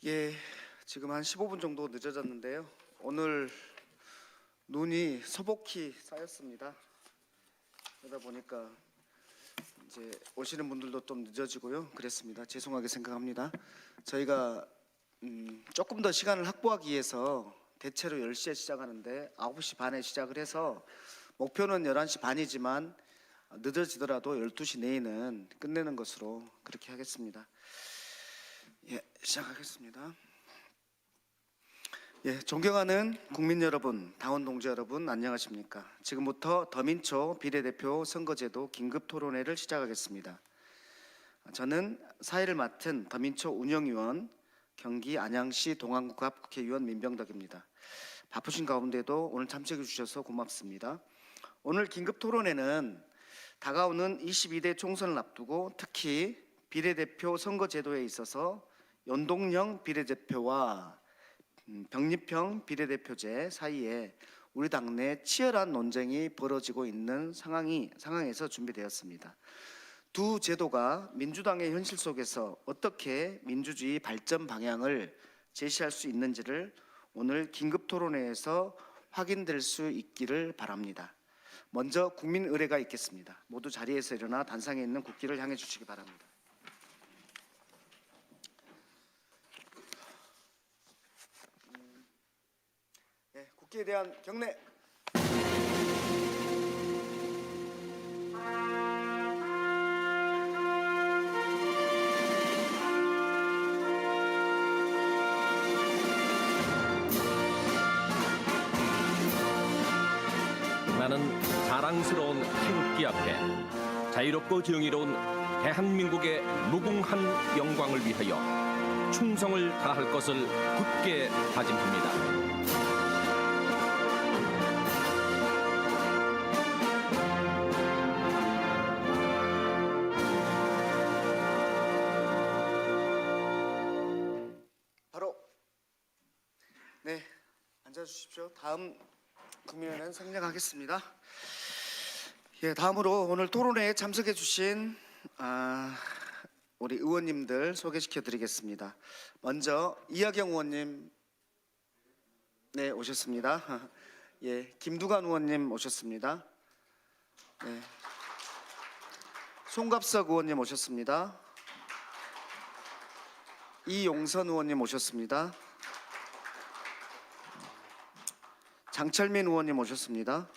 예, 지금 한 15분 정도 늦어졌는데요. 오늘 눈이 소복히 쌓였습니다. 그러다 보니까 이제 오시는 분들도 좀 늦어지고요. 그랬습니다. 죄송하게 생각합니다. 저희가 조금 더 시간을 확보하기 위해서 대체로 10시에 시작하는데 9시 반에 시작을 해서 목표는 11시 반이지만 늦어지더라도 12시 내에는 끝내는 것으로 그렇게 하겠습니다. 예, 시작하겠습니다. 예, 존경하는 국민 여러분, 당원 동지 여러분, 안녕하십니까? 지금부터 더민초 비례대표 선거제도 긴급토론회를 시작하겠습니다. 저는 사회를 맡은 더민초 운영위원, 경기 안양시 동안국합 국회의원 민병덕입니다. 바쁘신 가운데도 오늘 참석해 주셔서 고맙습니다. 오늘 긴급토론회는 다가오는 22대 총선을 앞두고 특히 비례대표 선거제도에 있어서 연동형 비례대표와 병립형 비례대표제 사이에 우리 당내 치열한 논쟁이 벌어지고 있는 상황에서 준비되었습니다. 두 제도가 민주당의 현실 속에서 어떻게 민주주의 발전 방향을 제시할 수 있는지를 오늘 긴급토론회에서 확인될 수 있기를 바랍니다. 먼저 국민 의례가 있겠습니다. 모두 자리에서 일어나 단상에 있는 국기를 향해 주시기 바랍니다. 국기에 대한 경례. 나는 자랑스러운 태극기 앞에 자유롭고 정의로운 대한민국의 무궁한 영광을 위하여 충성을 다할 것을 굳게 다짐합니다. 네, 앉아주십시오. 다음 국민의회는 생략하겠습니다. 예, 다음으로 오늘 토론회에 참석해 주신 우리 의원님들 소개시켜 드리겠습니다. 먼저 이하경 의원님 네 오셨습니다. 예, 김두관 의원님 오셨습니다. 네, 송갑석 의원님 오셨습니다. 이용선 의원님 오셨습니다. 장철민 의원님 오셨습니다.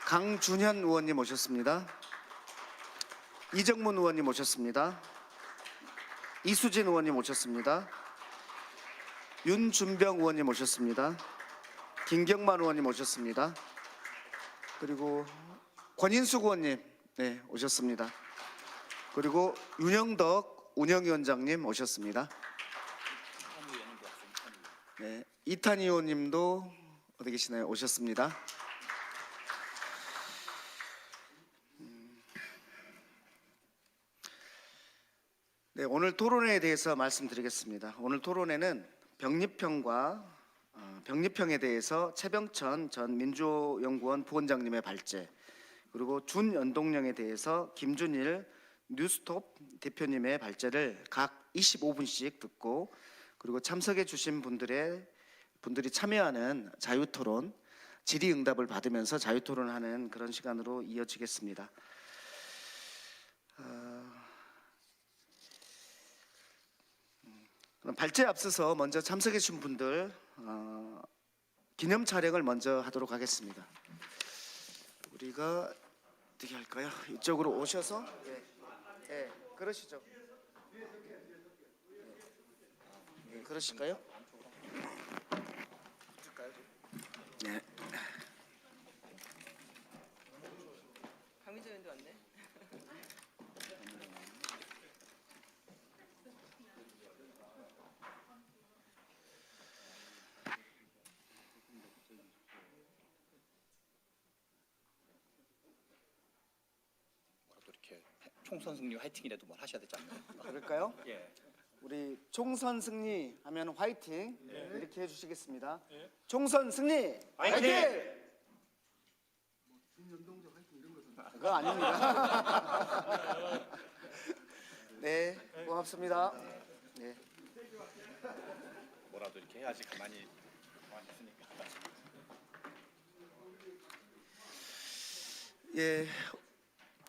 강준현 의원님 오셨습니다. 이정문 의원님 오셨습니다. 이수진 의원님 오셨습니다. 윤준병 의원님 오셨습니다. 김경만 의원님 오셨습니다. 그리고 권인숙 의원님 네, 오셨습니다. 그리고 윤영덕 운영위원장님 오셨습니다. 네, 이탄희 의원님도 어디 계시나요? 오셨습니다. 네, 오늘 토론회에 대해서 말씀드리겠습니다. 오늘 토론회는 병립형에 대해서 최병천 전 민주연구원 부원장님의 발제, 그리고 준연동형에 대해서 김준일 뉴스톱 대표님의 발제를 각 25분씩 듣고, 그리고 참석해 주신 분들이 참여하는 자유토론, 질의응답을 받으면서 자유토론하는 그런 시간으로 이어지겠습니다. 그럼 발제에 앞서서 먼저 참석해 주신 분들 기념 촬영을 먼저 하도록 하겠습니다. 우리가 어떻게 할까요? 이쪽으로 오셔서 네, 그러시죠. 그러실까요? 네. 강민정 의원도 왔네. 뭐라도 이렇게 총선 승리 화이팅이라도 뭘 하셔야 되지 않나요? 그럴까요? 예. 우리 총선 승리 하면 화이팅 이렇게 해주시겠습니다. 총선 승리 화이팅! 그거 아닙니다. 네, 고맙습니다. 네. 뭐라도 이렇게 해야지 가만히 있으니까. 예,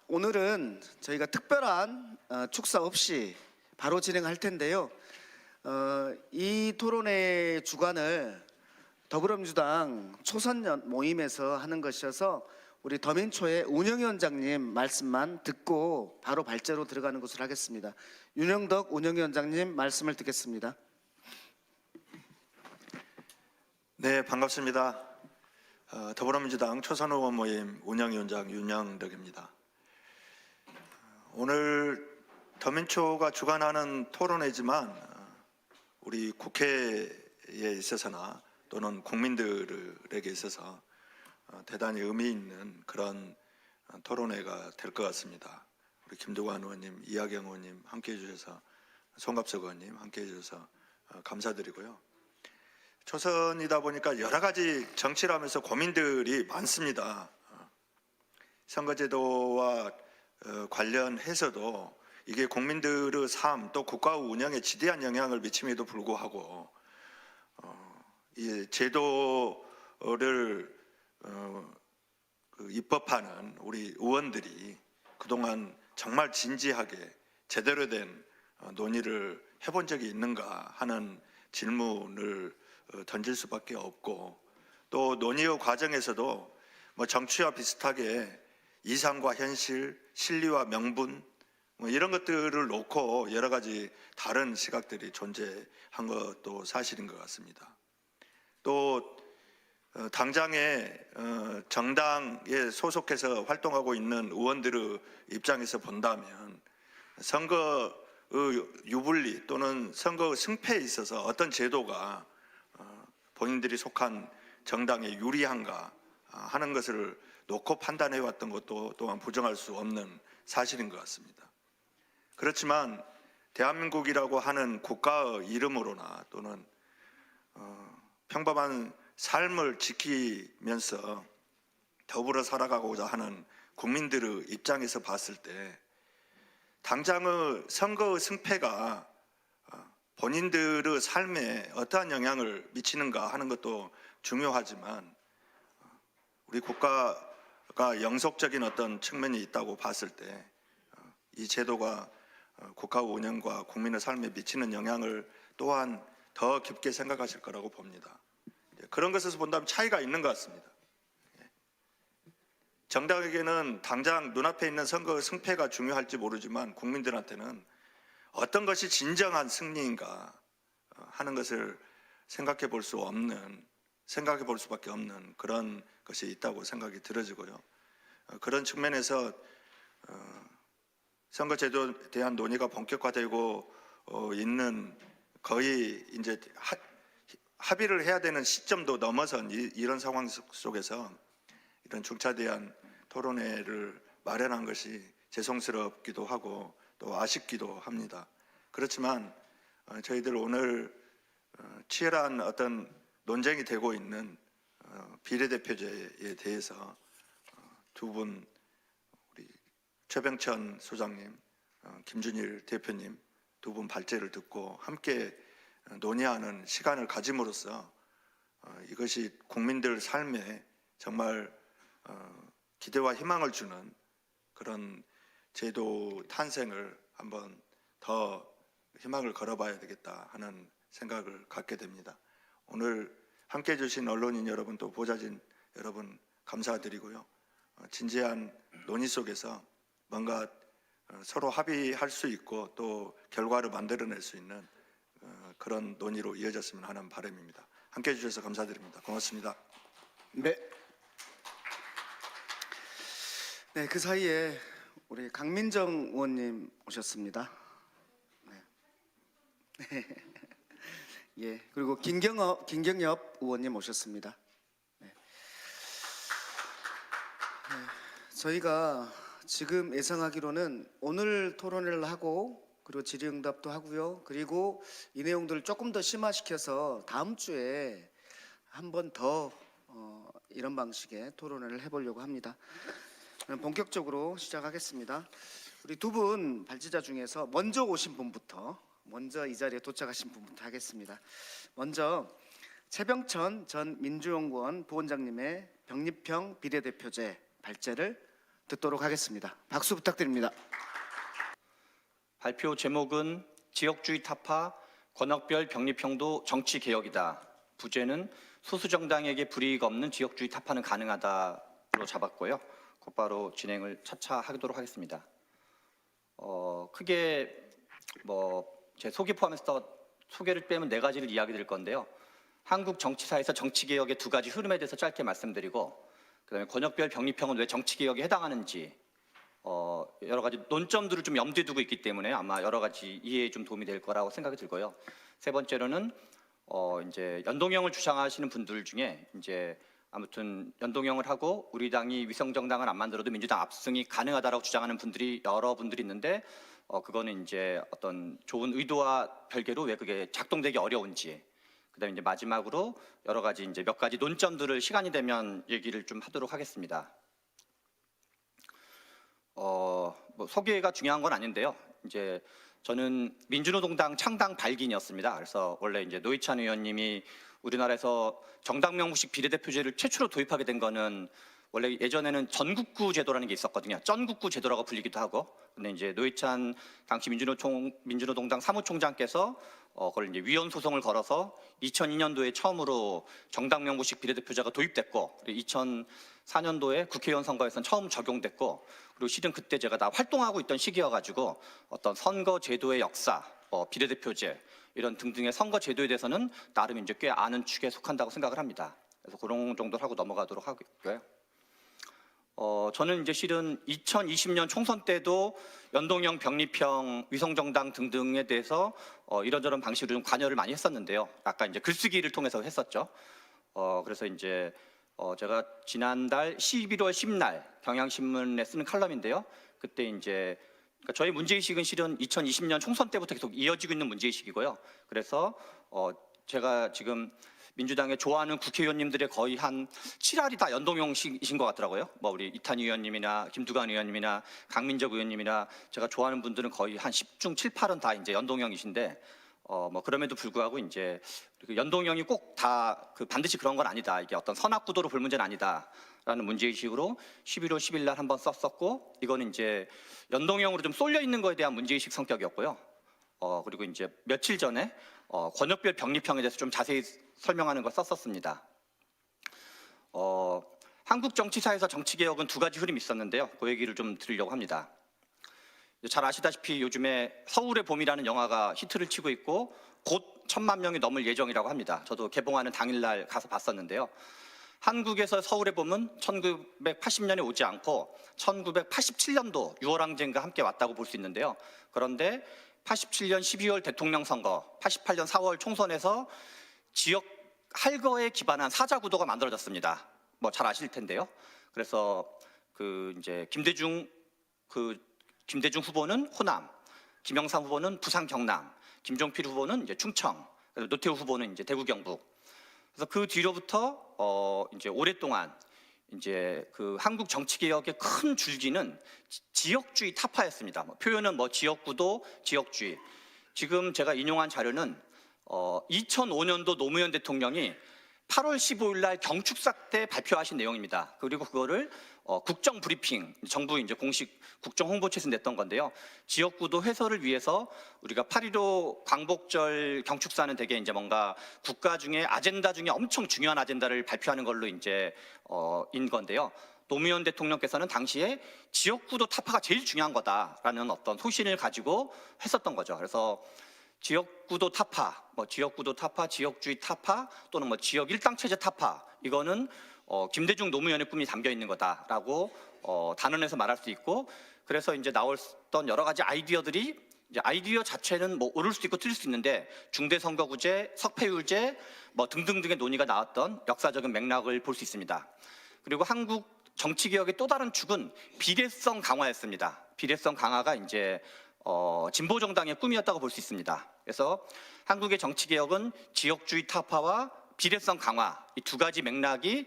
오늘은 저희가 특별한 축사 없이 바로 진행할 텐데요. 이 토론회 주관을 더불어민주당 초선연 모임에서 하는 것이어서 우리 더민초의 운영위원장님 말씀만 듣고 바로 발제로 들어가는 것으로 하겠습니다. 윤영덕 운영위원장님 말씀을 듣겠습니다. 네, 반갑습니다. 더불어민주당 초선 의원 모임 운영위원장 윤영덕입니다. 오늘 더민초가 주관하는 토론회지만 우리 국회에 있어서나 또는 국민들에게 있어서 대단히 의미 있는 그런 토론회가 될 것 같습니다. 우리 김두관 의원님, 이하경 의원님 함께해 주셔서, 송갑석 의원님 함께해 주셔서 감사드리고요. 초선이다 보니까 여러 가지 정치를 하면서 고민들이 많습니다. 선거제도와 관련해서도 이게 국민들의 삶 또 국가 운영에 지대한 영향을 미침에도 불구하고 이 제도를 입법하는 우리 의원들이 그동안 정말 진지하게 제대로 된 논의를 해본 적이 있는가 하는 질문을 던질 수밖에 없고, 또 논의의 과정에서도 뭐 정치와 비슷하게 이상과 현실, 실리와 명분 이런 것들을 놓고 여러 가지 다른 시각들이 존재한 것도 사실인 것 같습니다. 또 당장에 정당에 소속해서 활동하고 있는 의원들의 입장에서 본다면 선거의 유불리 또는 선거 승패에 있어서 어떤 제도가 본인들이 속한 정당에 유리한가 하는 것을 놓고 판단해 왔던 것도 또한 부정할 수 없는 사실인 것 같습니다. 그렇지만 대한민국이라고 하는 국가의 이름으로나 또는 평범한 삶을 지키면서 더불어 살아가고자 하는 국민들의 입장에서 봤을 때 당장의 선거의 승패가 본인들의 삶에 어떠한 영향을 미치는가 하는 것도 중요하지만 우리 국가가 영속적인 어떤 측면이 있다고 봤을 때 이 제도가 국가 운영과 국민의 삶에 미치는 영향을 또한 더 깊게 생각하실 거라고 봅니다. 그런 것에서 본다면 차이가 있는 것 같습니다. 정당에게는 당장 눈앞에 있는 선거의 승패가 중요할지 모르지만 국민들한테는 어떤 것이 진정한 승리인가 하는 것을 생각해 볼 수밖에 없는 그런 것이 있다고 생각이 들어지고요. 그런 측면에서 선거제도에 대한 논의가 본격화되고 있는 거의 이제 합의를 해야 되는 시점도 넘어선 이런 상황 속에서 이런 중차대한 토론회를 마련한 것이 죄송스럽기도 하고 또 아쉽기도 합니다. 그렇지만 저희들 오늘 치열한 어떤 논쟁이 되고 있는 비례대표제에 대해서 두 분, 우리 최병천 소장님, 김준일 대표님 두 분 발제를 듣고 함께 논의하는 시간을 가짐으로써 이것이 국민들 삶에 정말 기대와 희망을 주는 그런 제도 탄생을 한번 더 희망을 걸어봐야 되겠다 하는 생각을 갖게 됩니다. 오늘 함께해 주신 언론인 여러분 또 보좌진 여러분 감사드리고요. 진지한 논의 속에서 뭔가 서로 합의할 수 있고 또 결과를 만들어낼 수 있는 그런 논의로 이어졌으면 하는 바람입니다. 함께해 주셔서 감사드립니다. 고맙습니다. 네. 네, 그 사이에 우리 강민정 의원님 오셨습니다. 네. 예, 그리고 김경엽 의원님 오셨습니다. 네. 네, 저희가 지금 예상하기로는 오늘 토론회를 하고 그리고 질의응답도 하고요. 그리고 이 내용들을 조금 더 심화시켜서 다음 주에 한 번 더 이런 방식의 토론회를 해보려고 합니다. 본격적으로 시작하겠습니다. 우리 두 분 발제자 중에서 먼저 오신 분부터 먼저 이 자리에 도착하신 분부터 하겠습니다. 먼저 최병천 전 민주연구원 부원장님의 병립형 비례대표제 발제를 듣도록 하겠습니다. 박수 부탁드립니다. 발표 제목은 지역주의 타파, 권역별 병립형도 정치개혁이다. 부제는 소수정당에게 불이익 없는 지역주의 타파는 가능하다로 잡았고요. 곧바로 진행을 차차 하도록 하겠습니다. 크게 제 소개 포함해서 소개를 빼면 4가지를 이야기 드릴 건데요. 한국 정치사에서 정치개혁의 2가지 흐름에 대해서 짧게 말씀드리고, 그다음에 권역별 병립형은 왜 정치개혁에 해당하는지, 여러 가지 논점들을 좀 염두에 두고 있기 때문에 아마 여러 가지 이해에 좀 도움이 될 거라고 생각이 들고요. 3번째로는 이제 연동형을 주장하시는 분들 중에 이제 아무튼 연동형을 하고 우리 당이 위성정당을 안 만들어도 민주당 압승이 가능하다라고 주장하는 분들이 여러 분들이 있는데, 그거는 이제 어떤 좋은 의도와 별개로 왜 그게 작동되기 어려운지, 그다음에 이제 마지막으로 여러 가지 이제 몇 가지 논점들을 시간이 되면 얘기를 좀 하도록 하겠습니다. 소개가 중요한 건 아닌데요. 이제 저는 민주노동당 창당 발기인이었습니다. 그래서 원래 이제 노회찬 의원님이 우리나라에서 정당명부식 비례대표제를 최초로 도입하게 된 거는 원래 예전에는 전국구 제도라는 게 있었거든요. 전국구 제도라고 불리기도 하고. 근데 이제 노회찬 당시 민주노동당 사무총장께서 그걸 이제 위헌 소송을 걸어서 2002년도에 처음으로 정당명부식 비례대표제가 도입됐고, 그리고 2004년도에 국회의원 선거에서는 처음 적용됐고, 그리고 실은 그때 제가 다 활동하고 있던 시기여가지고 어떤 선거 제도의 역사, 비례대표제 이런 등등의 선거 제도에 대해서는 나름 이제 꽤 아는 축에 속한다고 생각을 합니다. 그래서 그런 정도를 하고 넘어가도록 하고요. 저는 이제 실은 2020년 총선 때도 연동형, 병립형, 위성정당 등등에 대해서 이런저런 방식으로 좀 관여를 많이 했었는데요. 아까 이제 글쓰기를 통해서 했었죠. 그래서 이제 제가 지난달 11월 10날 경향신문에 쓰는 칼럼인데요. 그때 이제 그러니까 저희 문제의식은 실은 2020년 총선 때부터 계속 이어지고 있는 문제의식이고요. 그래서 제가 지금 민주당에 좋아하는 국회의원님들의 거의 한 7할이 다 연동형이신 것 같더라고요. 우리 이탄희 의원님이나 김두관 의원님이나 강민적 의원님이나 제가 좋아하는 분들은 거의 한 10중 7, 8은 다 이제 연동형이신데, 그럼에도 불구하고 이제 연동형이 꼭 다 반드시 그런 건 아니다. 이게 어떤 선악구도로 볼 문제는 아니다라는 문제의식으로 11월 10일 날 한번 썼었고, 이거는 이제 연동형으로 좀 쏠려 있는 거에 대한 문제의식 성격이었고요. 그리고 이제 며칠 전에 권역별 병립형에 대해서 좀 자세히 설명하는 걸 썼었습니다. 한국 정치사에서 정치개혁은 2가지 흐름이 있었는데요. 그 얘기를 좀 드리려고 합니다. 잘 아시다시피 요즘에 서울의 봄이라는 영화가 히트를 치고 있고 곧 1000만 명이 넘을 예정이라고 합니다. 저도 개봉하는 당일날 가서 봤었는데요. 한국에서 서울의 봄은 1980년에 오지 않고 1987년도 6월 항쟁과 함께 왔다고 볼 수 있는데요. 그런데 87년 12월 대통령 선거, 88년 4월 총선에서 지역 할거에 기반한 사자구도가 만들어졌습니다. 잘 아실 텐데요. 그래서 이제 김대중 후보는 호남, 김영삼 후보는 부산 경남, 김종필 후보는 이제 충청, 노태우 후보는 이제 대구 경북. 그래서 그 뒤로부터 이제 오랫동안 이제 한국 정치개혁의 큰 줄기는 지역주의 타파였습니다. 표현은 지역구도, 지역주의. 지금 제가 인용한 자료는 2005년도 노무현 대통령이 8월 15일 날 경축사 때 발표하신 내용입니다. 그리고 그거를 국정 브리핑, 정부 이제 공식 국정 홍보처에서 냈던 건데요. 지역구도 해설을 위해서 우리가 8.15 광복절 경축사는 되게 이제 뭔가 국가 중에 아젠다 중에 엄청 중요한 아젠다를 발표하는 걸로 이제 인 건데요. 노무현 대통령께서는 당시에 지역구도 타파가 제일 중요한 거다라는 어떤 소신을 가지고 했었던 거죠. 그래서 지역구도 타파, 지역구도 타파, 지역주의 타파 또는 지역 일당 체제 타파, 이거는 김대중 노무현의 꿈이 담겨 있는 거다라고 단언해서 말할 수 있고, 그래서 이제 나왔던 여러 가지 아이디어들이 이제 아이디어 자체는 옳을 수도 있고 틀릴 수 있는데 중대선거구제, 석패율제 등등등의 논의가 나왔던 역사적인 맥락을 볼 수 있습니다. 그리고 한국 정치개혁의 또 다른 축은 비례성 강화였습니다. 비례성 강화가 이제 진보 정당의 꿈이었다고 볼 수 있습니다. 그래서 한국의 정치개혁은 지역주의 타파와 비례성 강화 이 2가지 맥락이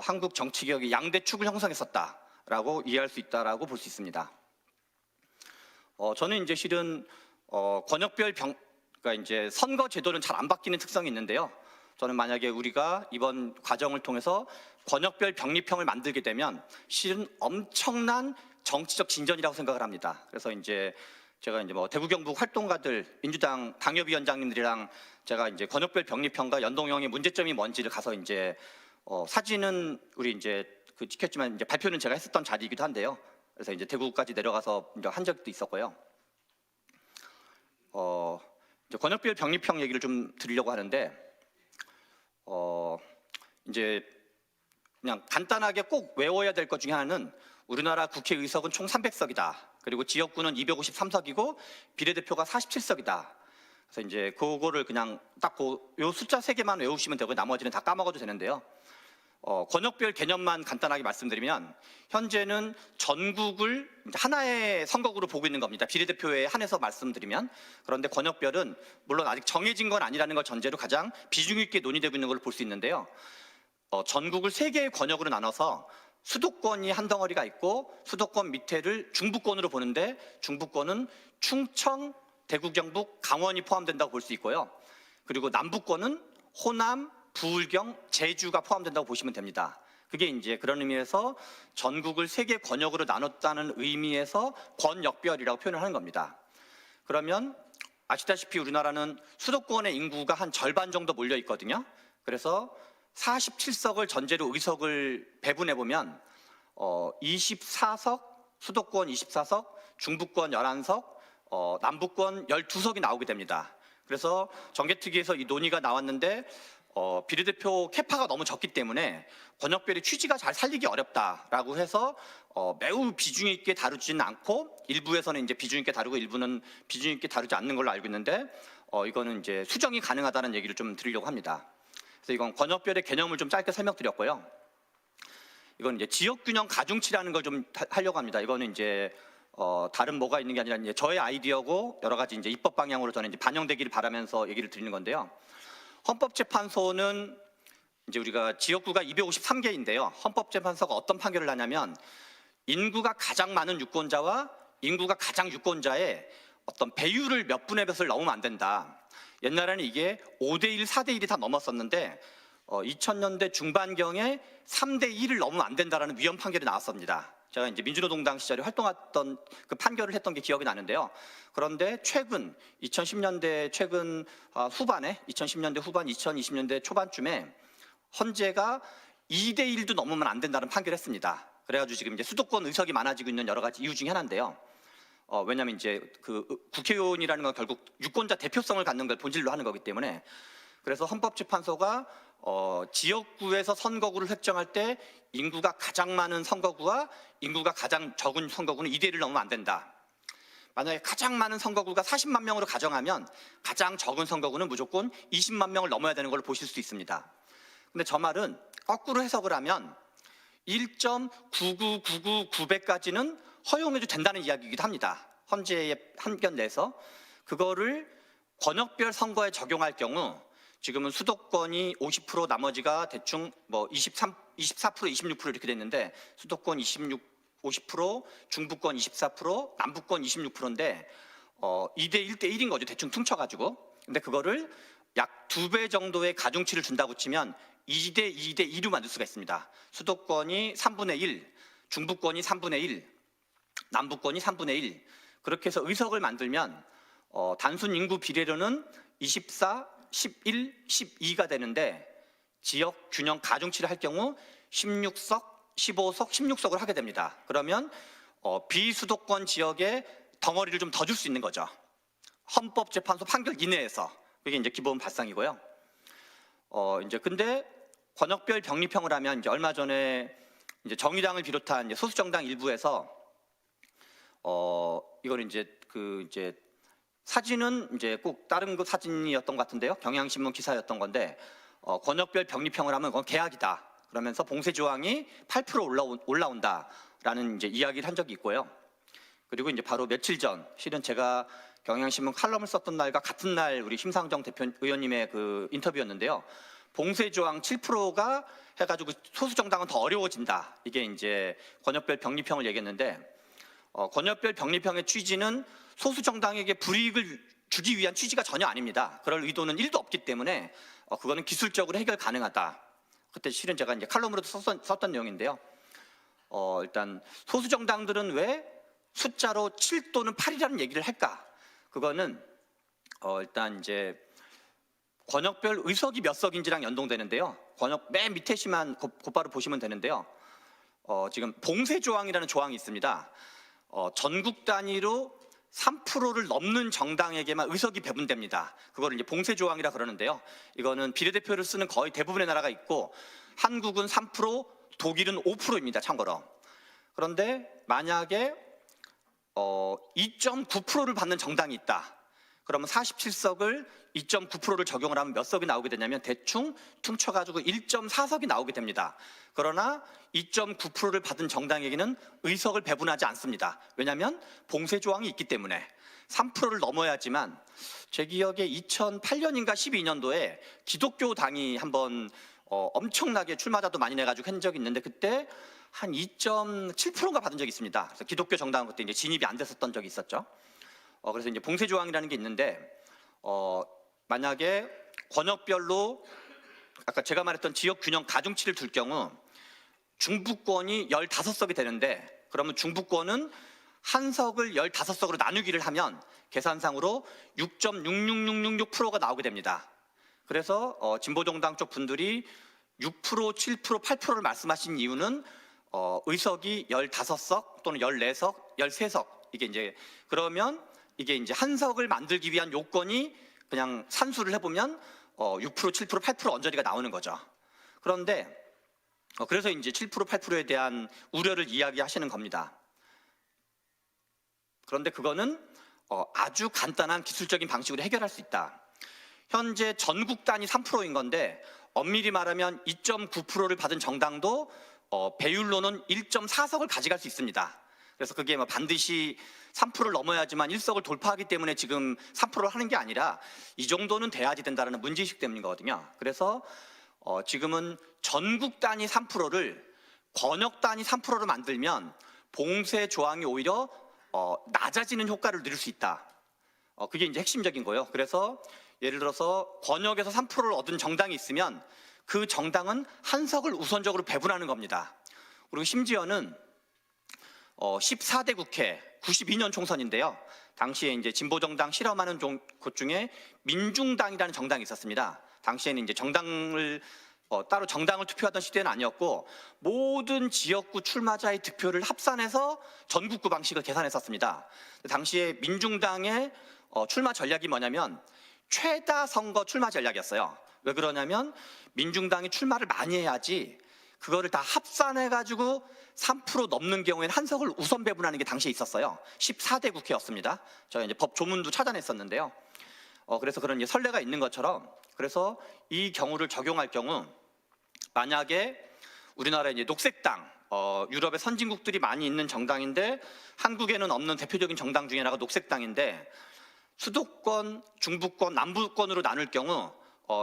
한국 정치개혁의 양대 축을 형성했었다라고 이해할 수 있다라고 볼 수 있습니다. 저는 이제 실은 권역별 그러니까 이제 선거 제도는 잘 안 바뀌는 특성이 있는데요. 저는 만약에 우리가 이번 과정을 통해서 권역별 병립형을 만들게 되면 실은 엄청난 정치적 진전이라고 생각을 합니다. 그래서 이제 제가 이제 뭐 대구 경북 활동가들 민주당 당협위원장님들이랑 제가 이제 권역별 병립형과 연동형의 문제점이 뭔지를 가서 이제 사진은 우리 이제 그 찍혔지만 이제 발표는 제가 했었던 자리이기도 한데요. 그래서 이제 대구까지 내려가서 이제 한 적도 있었고요. 이제 권역별 병립형 얘기를 좀 드리려고 하는데 이제 그냥 간단하게 꼭 외워야 될 것 중에 하나는 우리나라 국회의석은 총 300석이다. 그리고 지역구는 253석이고 비례대표가 47석이다. 그래서 이제 그거를 그냥 딱 요 숫자 3개만 외우시면 되고 나머지는 다 까먹어도 되는데요. 권역별 개념만 간단하게 말씀드리면 현재는 전국을 하나의 선거구로 보고 있는 겁니다. 비례대표에 한해서 말씀드리면. 그런데 권역별은 물론 아직 정해진 건 아니라는 걸 전제로 가장 비중 있게 논의되고 있는 걸 볼 수 있는데요. 전국을 3개의 권역으로 나눠서 수도권이 한 덩어리가 있고 수도권 밑에를 중부권으로 보는데 중부권은 충청, 대구, 경북, 강원이 포함된다고 볼 수 있고요. 그리고 남부권은 호남, 부울경, 제주가 포함된다고 보시면 됩니다. 그게 이제 그런 의미에서 전국을 3개 권역으로 나눴다는 의미에서 권역별이라고 표현을 하는 겁니다. 그러면 아시다시피 우리나라는 수도권의 인구가 한 절반 정도 몰려 있거든요. 그래서 47석을 전제로 의석을 배분해 보면 24석, 수도권 24석, 중부권 11석, 남부권 12석이 나오게 됩니다. 그래서 정개특위에서 이 논의가 나왔는데 비례대표 캐파가 너무 적기 때문에 권역별의 취지가 잘 살리기 어렵다라고 해서 매우 비중 있게 다루지는 않고 일부에서는 이제 비중 있게 다루고 일부는 비중 있게 다루지 않는 걸로 알고 있는데 이거는 이제 수정이 가능하다는 얘기를 좀 드리려고 합니다. 그래서 이건 권역별의 개념을 좀 짧게 설명드렸고요. 이건 이제 지역균형 가중치라는 걸 좀 하려고 합니다. 이거는 이제 다른 뭐가 있는 게 아니라 이제 저의 아이디어고 여러 가지 이제 입법 방향으로 저는 이제 반영되기를 바라면서 얘기를 드리는 건데요. 헌법재판소는 이제 우리가 지역구가 253개인데요. 헌법재판소가 어떤 판결을 하냐면 인구가 가장 많은 유권자와 인구가 가장 유권자의 어떤 배율을 몇 분의 몇을 넘으면 안 된다. 옛날에는 이게 5대1, 4대1이 다 넘었었는데 2000년대 중반경에 3대1을 넘으면 안 된다라는 위헌 판결이 나왔습니다. 제가 이제 민주노동당 시절에 활동했던 그 판결을 했던 게 기억이 나는데요. 그런데 최근 2010년대 최근 후반에 2010년대 후반 2020년대 초반쯤에 헌재가 2대1도 넘으면 안 된다는 판결을 했습니다. 그래가지고 지금 이제 수도권 의석이 많아지고 있는 여러 가지 이유 중에 하나인데요. 왜냐하면 이제 그 국회의원이라는 건 결국 유권자 대표성을 갖는 걸 본질로 하는 거기 때문에 그래서 헌법재판소가 지역구에서 선거구를 획정할 때 인구가 가장 많은 선거구와 인구가 가장 적은 선거구는 2대1을 넘으면 안 된다. 만약에 가장 많은 선거구가 40만 명으로 가정하면 가장 적은 선거구는 무조건 20만 명을 넘어야 되는 걸로 보실 수 있습니다. 근데 저 말은 거꾸로 해석을 하면 1.9999900까지는 허용해도 된다는 이야기이기도 합니다. 헌재의 판결 내에서 그거를 권역별 선거에 적용할 경우 지금은 수도권이 50% 나머지가 대충 뭐 24%, 26% 이렇게 됐는데 수도권 50%, 중부권 24%, 남부권 26%인데 2대 1대 1인 거죠. 대충 퉁쳐가지고. 근데 그거를 약 2배 정도의 가중치를 준다고 치면 2대 2대 2로 만들 수가 있습니다. 수도권이 3분의 1, 중부권이 3분의 1, 남부권이 3분의 1. 그렇게 해서 의석을 만들면 단순 인구 비례로는 24, 11, 12가 되는데 지역 균형 가중치를 할 경우 16석, 15석, 16석을 하게 됩니다. 그러면 비수도권 지역에 덩어리를 좀 더 줄 수 있는 거죠. 헌법재판소 판결 이내에서. 그게 이제 기본 발상이고요. 이제 근데 권역별 병립형을 하면 이제 얼마 전에 이제 정의당을 비롯한 이제 소수정당 일부에서 이걸 이제 이제 사진은 이제 꼭 다른 그 사진이었던 것 같은데요. 경향신문 기사였던 건데 권역별 병립형을 하면 그건 계약이다. 그러면서 봉쇄 조항이 8% 올라온다라는 이제 이야기를 한 적이 있고요. 그리고 이제 바로 며칠 전 실은 제가 경향신문 칼럼을 썼던 날과 같은 날 우리 심상정 의원님의 그 인터뷰였는데요. 봉쇄 조항 7%가 해가지고 소수 정당은 더 어려워진다. 이게 이제 권역별 병립형을 얘기했는데 권역별 병립형의 취지는 소수 정당에게 불이익을 주기 위한 취지가 전혀 아닙니다. 그럴 의도는 1도 없기 때문에 그거는 기술적으로 해결 가능하다. 그때 실은 제가 이제 칼럼으로도 썼던 내용인데요. 일단 소수 정당들은 왜 숫자로 7 또는 8이라는 얘기를 할까? 그거는 일단 이제 권역별 의석이 몇 석인지랑 연동되는데요. 권역 맨 밑에 시만 곧바로 보시면 되는데요. 지금 봉쇄 조항이라는 조항이 있습니다. 전국 단위로 3%를 넘는 정당에게만 의석이 배분됩니다. 그거를 이제 봉쇄 조항이라 그러는데요. 이거는 비례대표를 쓰는 거의 대부분의 나라가 있고 한국은 3%, 독일은 5%입니다. 참고로. 그런데 만약에 2.9%를 받는 정당이 있다. 그러면 47석을 2.9%를 적용을 하면 몇 석이 나오게 되냐면 대충 퉁쳐가지고 1.4석이 나오게 됩니다. 그러나 2.9%를 받은 정당에게는 의석을 배분하지 않습니다. 왜냐하면 봉쇄 조항이 있기 때문에 3%를 넘어야지만 제 기억에 2008년인가 12년도에 기독교 당이 한번 엄청나게 출마자도 많이 내가지고 한 적이 있는데 그때 한 2.7%가 받은 적이 있습니다. 그래서 기독교 정당은 그때 이제 진입이 안 됐었던 적이 있었죠. 그래서 이제 봉쇄 조항이라는 게 있는데 만약에 권역별로 아까 제가 말했던 지역 균형 가중치를 둘 경우 중부권이 15석이 되는데 그러면 중부권은 한 석을 15석으로 나누기를 하면 계산상으로 6.66666%가 나오게 됩니다. 그래서 진보정당 쪽 분들이 6%, 7%, 8%를 말씀하신 이유는 의석이 15석 또는 14석, 13석 이게 이제 그러면 이게 이제 한 석을 만들기 위한 요건이 그냥 산수를 해보면 6%, 7%, 8% 언저리가 나오는 거죠. 그런데 그래서 이제 7%, 8%에 대한 우려를 이야기하시는 겁니다. 그런데 그거는 아주 간단한 기술적인 방식으로 해결할 수 있다. 현재 전국 단위 3%인 건데 엄밀히 말하면 2.9%를 받은 정당도 배율로는 1.4석을 가져갈 수 있습니다. 그래서 그게 뭐 반드시 3%를 넘어야지만 1석을 돌파하기 때문에 지금 3%를 하는 게 아니라 이 정도는 돼야지 된다는 문제의식 때문인 거거든요. 그래서 지금은 전국 단위 3%를 권역 단위 3%로 만들면 봉쇄 조항이 오히려 낮아지는 효과를 누릴 수 있다. 그게 이제 핵심적인 거예요. 그래서 예를 들어서 권역에서 3%를 얻은 정당이 있으면 그 정당은 한 석을 우선적으로 배분하는 겁니다. 그리고 심지어는 14대 국회 92년 총선인데요. 당시에 이제 진보정당 실험하는 곳 중에 민중당이라는 정당이 있었습니다. 당시에는 이제 정당을 따로 정당을 투표하던 시대는 아니었고 모든 지역구 출마자의 득표를 합산해서 전국구 방식을 계산했었습니다. 당시에 민중당의 출마 전략이 뭐냐면 최다 선거 출마 전략이었어요. 왜 그러냐면 민중당이 출마를 많이 해야지 그거를 다 합산해가지고 3% 넘는 경우에는 한 석을 우선 배분하는 게 당시에 있었어요. 14대 국회였습니다. 저희 이제 법 조문도 찾아냈었는데요. 그래서 그런 이제 선례가 있는 것처럼 그래서 이 경우를 적용할 경우 만약에 우리나라의 이제 녹색당, 유럽의 선진국들이 많이 있는 정당인데 한국에는 없는 대표적인 정당 중에 하나가 녹색당인데 수도권, 중부권, 남부권으로 나눌 경우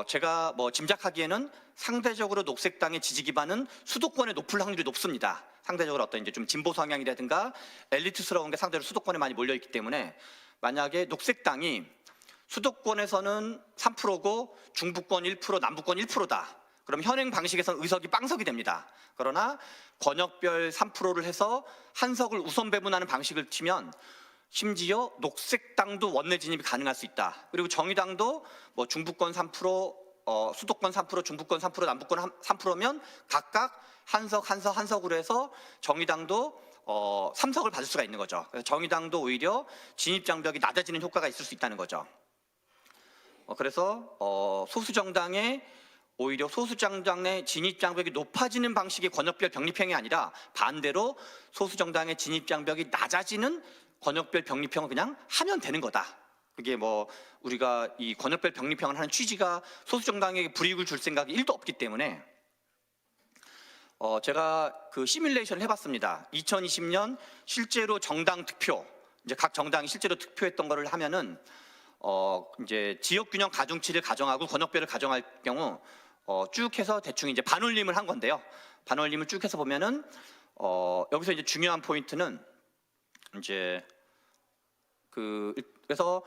제가 뭐 짐작하기에는 상대적으로 녹색당의 지지 기반은 수도권에 높을 확률이 높습니다. 상대적으로 어떤 이제 좀 진보 성향이라든가 엘리트스러운 게 상대로 수도권에 많이 몰려 있기 때문에 만약에 녹색당이 수도권에서는 3%고 중부권 1%, 남부권 1%다. 그럼 현행 방식에서는 의석이 빵석이 됩니다. 그러나 권역별 3%를 해서 한 석을 우선 배분하는 방식을 치면 심지어 녹색당도 원내 진입이 가능할 수 있다. 그리고 정의당도 뭐 중부권 3%, 수도권 3%, 중부권 3%, 남부권 3%면 각각 한 석으로 해서 정의당도 3석을 받을 수가 있는 거죠. 그래서 정의당도 오히려 진입 장벽이 낮아지는 효과가 있을 수 있다는 거죠. 그래서 소수 정당의 오히려 소수 정당의 진입 장벽이 높아지는 방식의 권역별 병립형이 아니라 반대로 소수 정당의 진입 장벽이 낮아지는 권역별 병립형을 그냥 하면 되는 거다. 그게 뭐 우리가 이 권역별 병립형을 하는 취지가 소수 정당에게 불이익을 줄 생각이 1도 없기 때문에 제가 그 시뮬레이션을 해봤습니다. 2020년 실제로 정당 득표, 이제 각 정당이 실제로 득표했던 거를 하면은 이제 지역 균형 가중치를 가정하고 권역별을 가정할 경우 쭉 해서 대충 이제 반올림을 한 건데요. 반올림을 쭉 해서 보면은 여기서 이제 중요한 포인트는 이제 그래서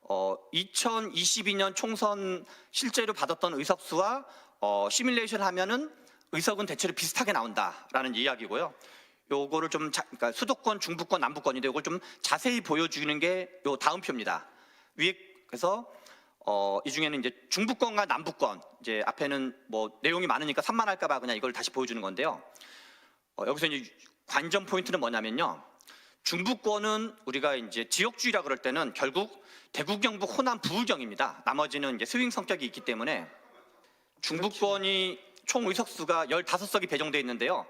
2022년 총선 실제로 받았던 의석수와 시뮬레이션 하면은 의석은 대체로 비슷하게 나온다라는 이야기고요. 요거를 좀 그러니까 수도권, 중부권, 남부권인데 이걸 좀 자세히 보여주는 게 요 다음 표입니다. 위에 그래서 이 중에는 이제 중부권과 남부권, 이제 앞에는 뭐 내용이 많으니까 산만할까봐 그냥 이걸 다시 보여주는 건데요. 여기서 이제 관전 포인트는 뭐냐면요. 중부권은 우리가 이제 지역주의라 그럴 때는 결국 대구, 경북, 호남, 부울경입니다. 나머지는 이제 스윙 성격이 있기 때문에 중부권이 총 의석수가 15석이 배정돼 있는데요.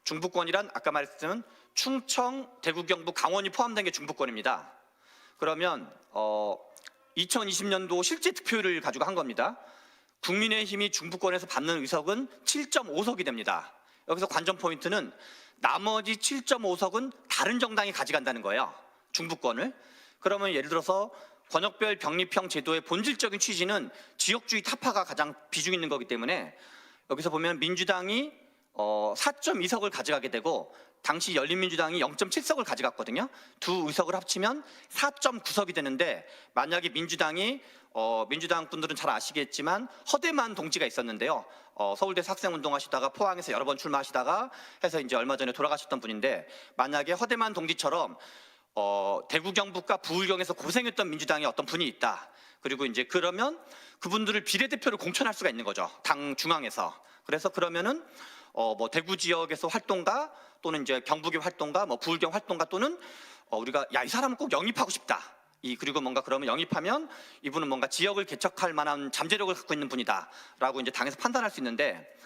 중부권이란 아까 말했던 충청, 대구, 경북, 강원이 포함된 게 중부권입니다. 그러면 2020년도 실제 득표율을 가지고 한 겁니다. 국민의힘이 중부권에서 받는 의석은 7.5석이 됩니다. 여기서 관전 포인트는 나머지 7.5석은 다른 정당이 가져간다는 거예요. 중부권을. 그러면 예를 들어서 권역별 병립형 제도의 본질적인 취지는 지역주의 타파가 가장 비중 있는 거기 때문에 여기서 보면 민주당이 4.2석을 가져가게 되고 당시 열린민주당이 0.7석을 가져갔거든요. 두 의석을 합치면 4.9석이 되는데 만약에 민주당 분들은 잘 아시겠지만 허대만 동지가 있었는데요. 서울대에서 학생운동 하시다가 포항에서 여러 번 출마하시다가 해서 이제 얼마 전에 돌아가셨던 분인데 만약에 허대만 동지처럼 대구, 경북과 부울경에서 고생했던 민주당의 어떤 분이 있다. 그리고 이제 그러면 그분들을 비례대표를 공천할 수가 있는 거죠. 당 중앙에서. 그래서 그러면은 뭐 대구 지역에서 활동가 또는 이제 경북의 활동가, 뭐 부울경 활동가 또는 우리가 야, 이 사람은 꼭 영입하고 싶다. 그리고 뭔가 그러면 영입하면 이분은 뭔가 지역을 개척할 만한 잠재력을 갖고 있는 분이다라고 이제 당에서 판단할 수 있는데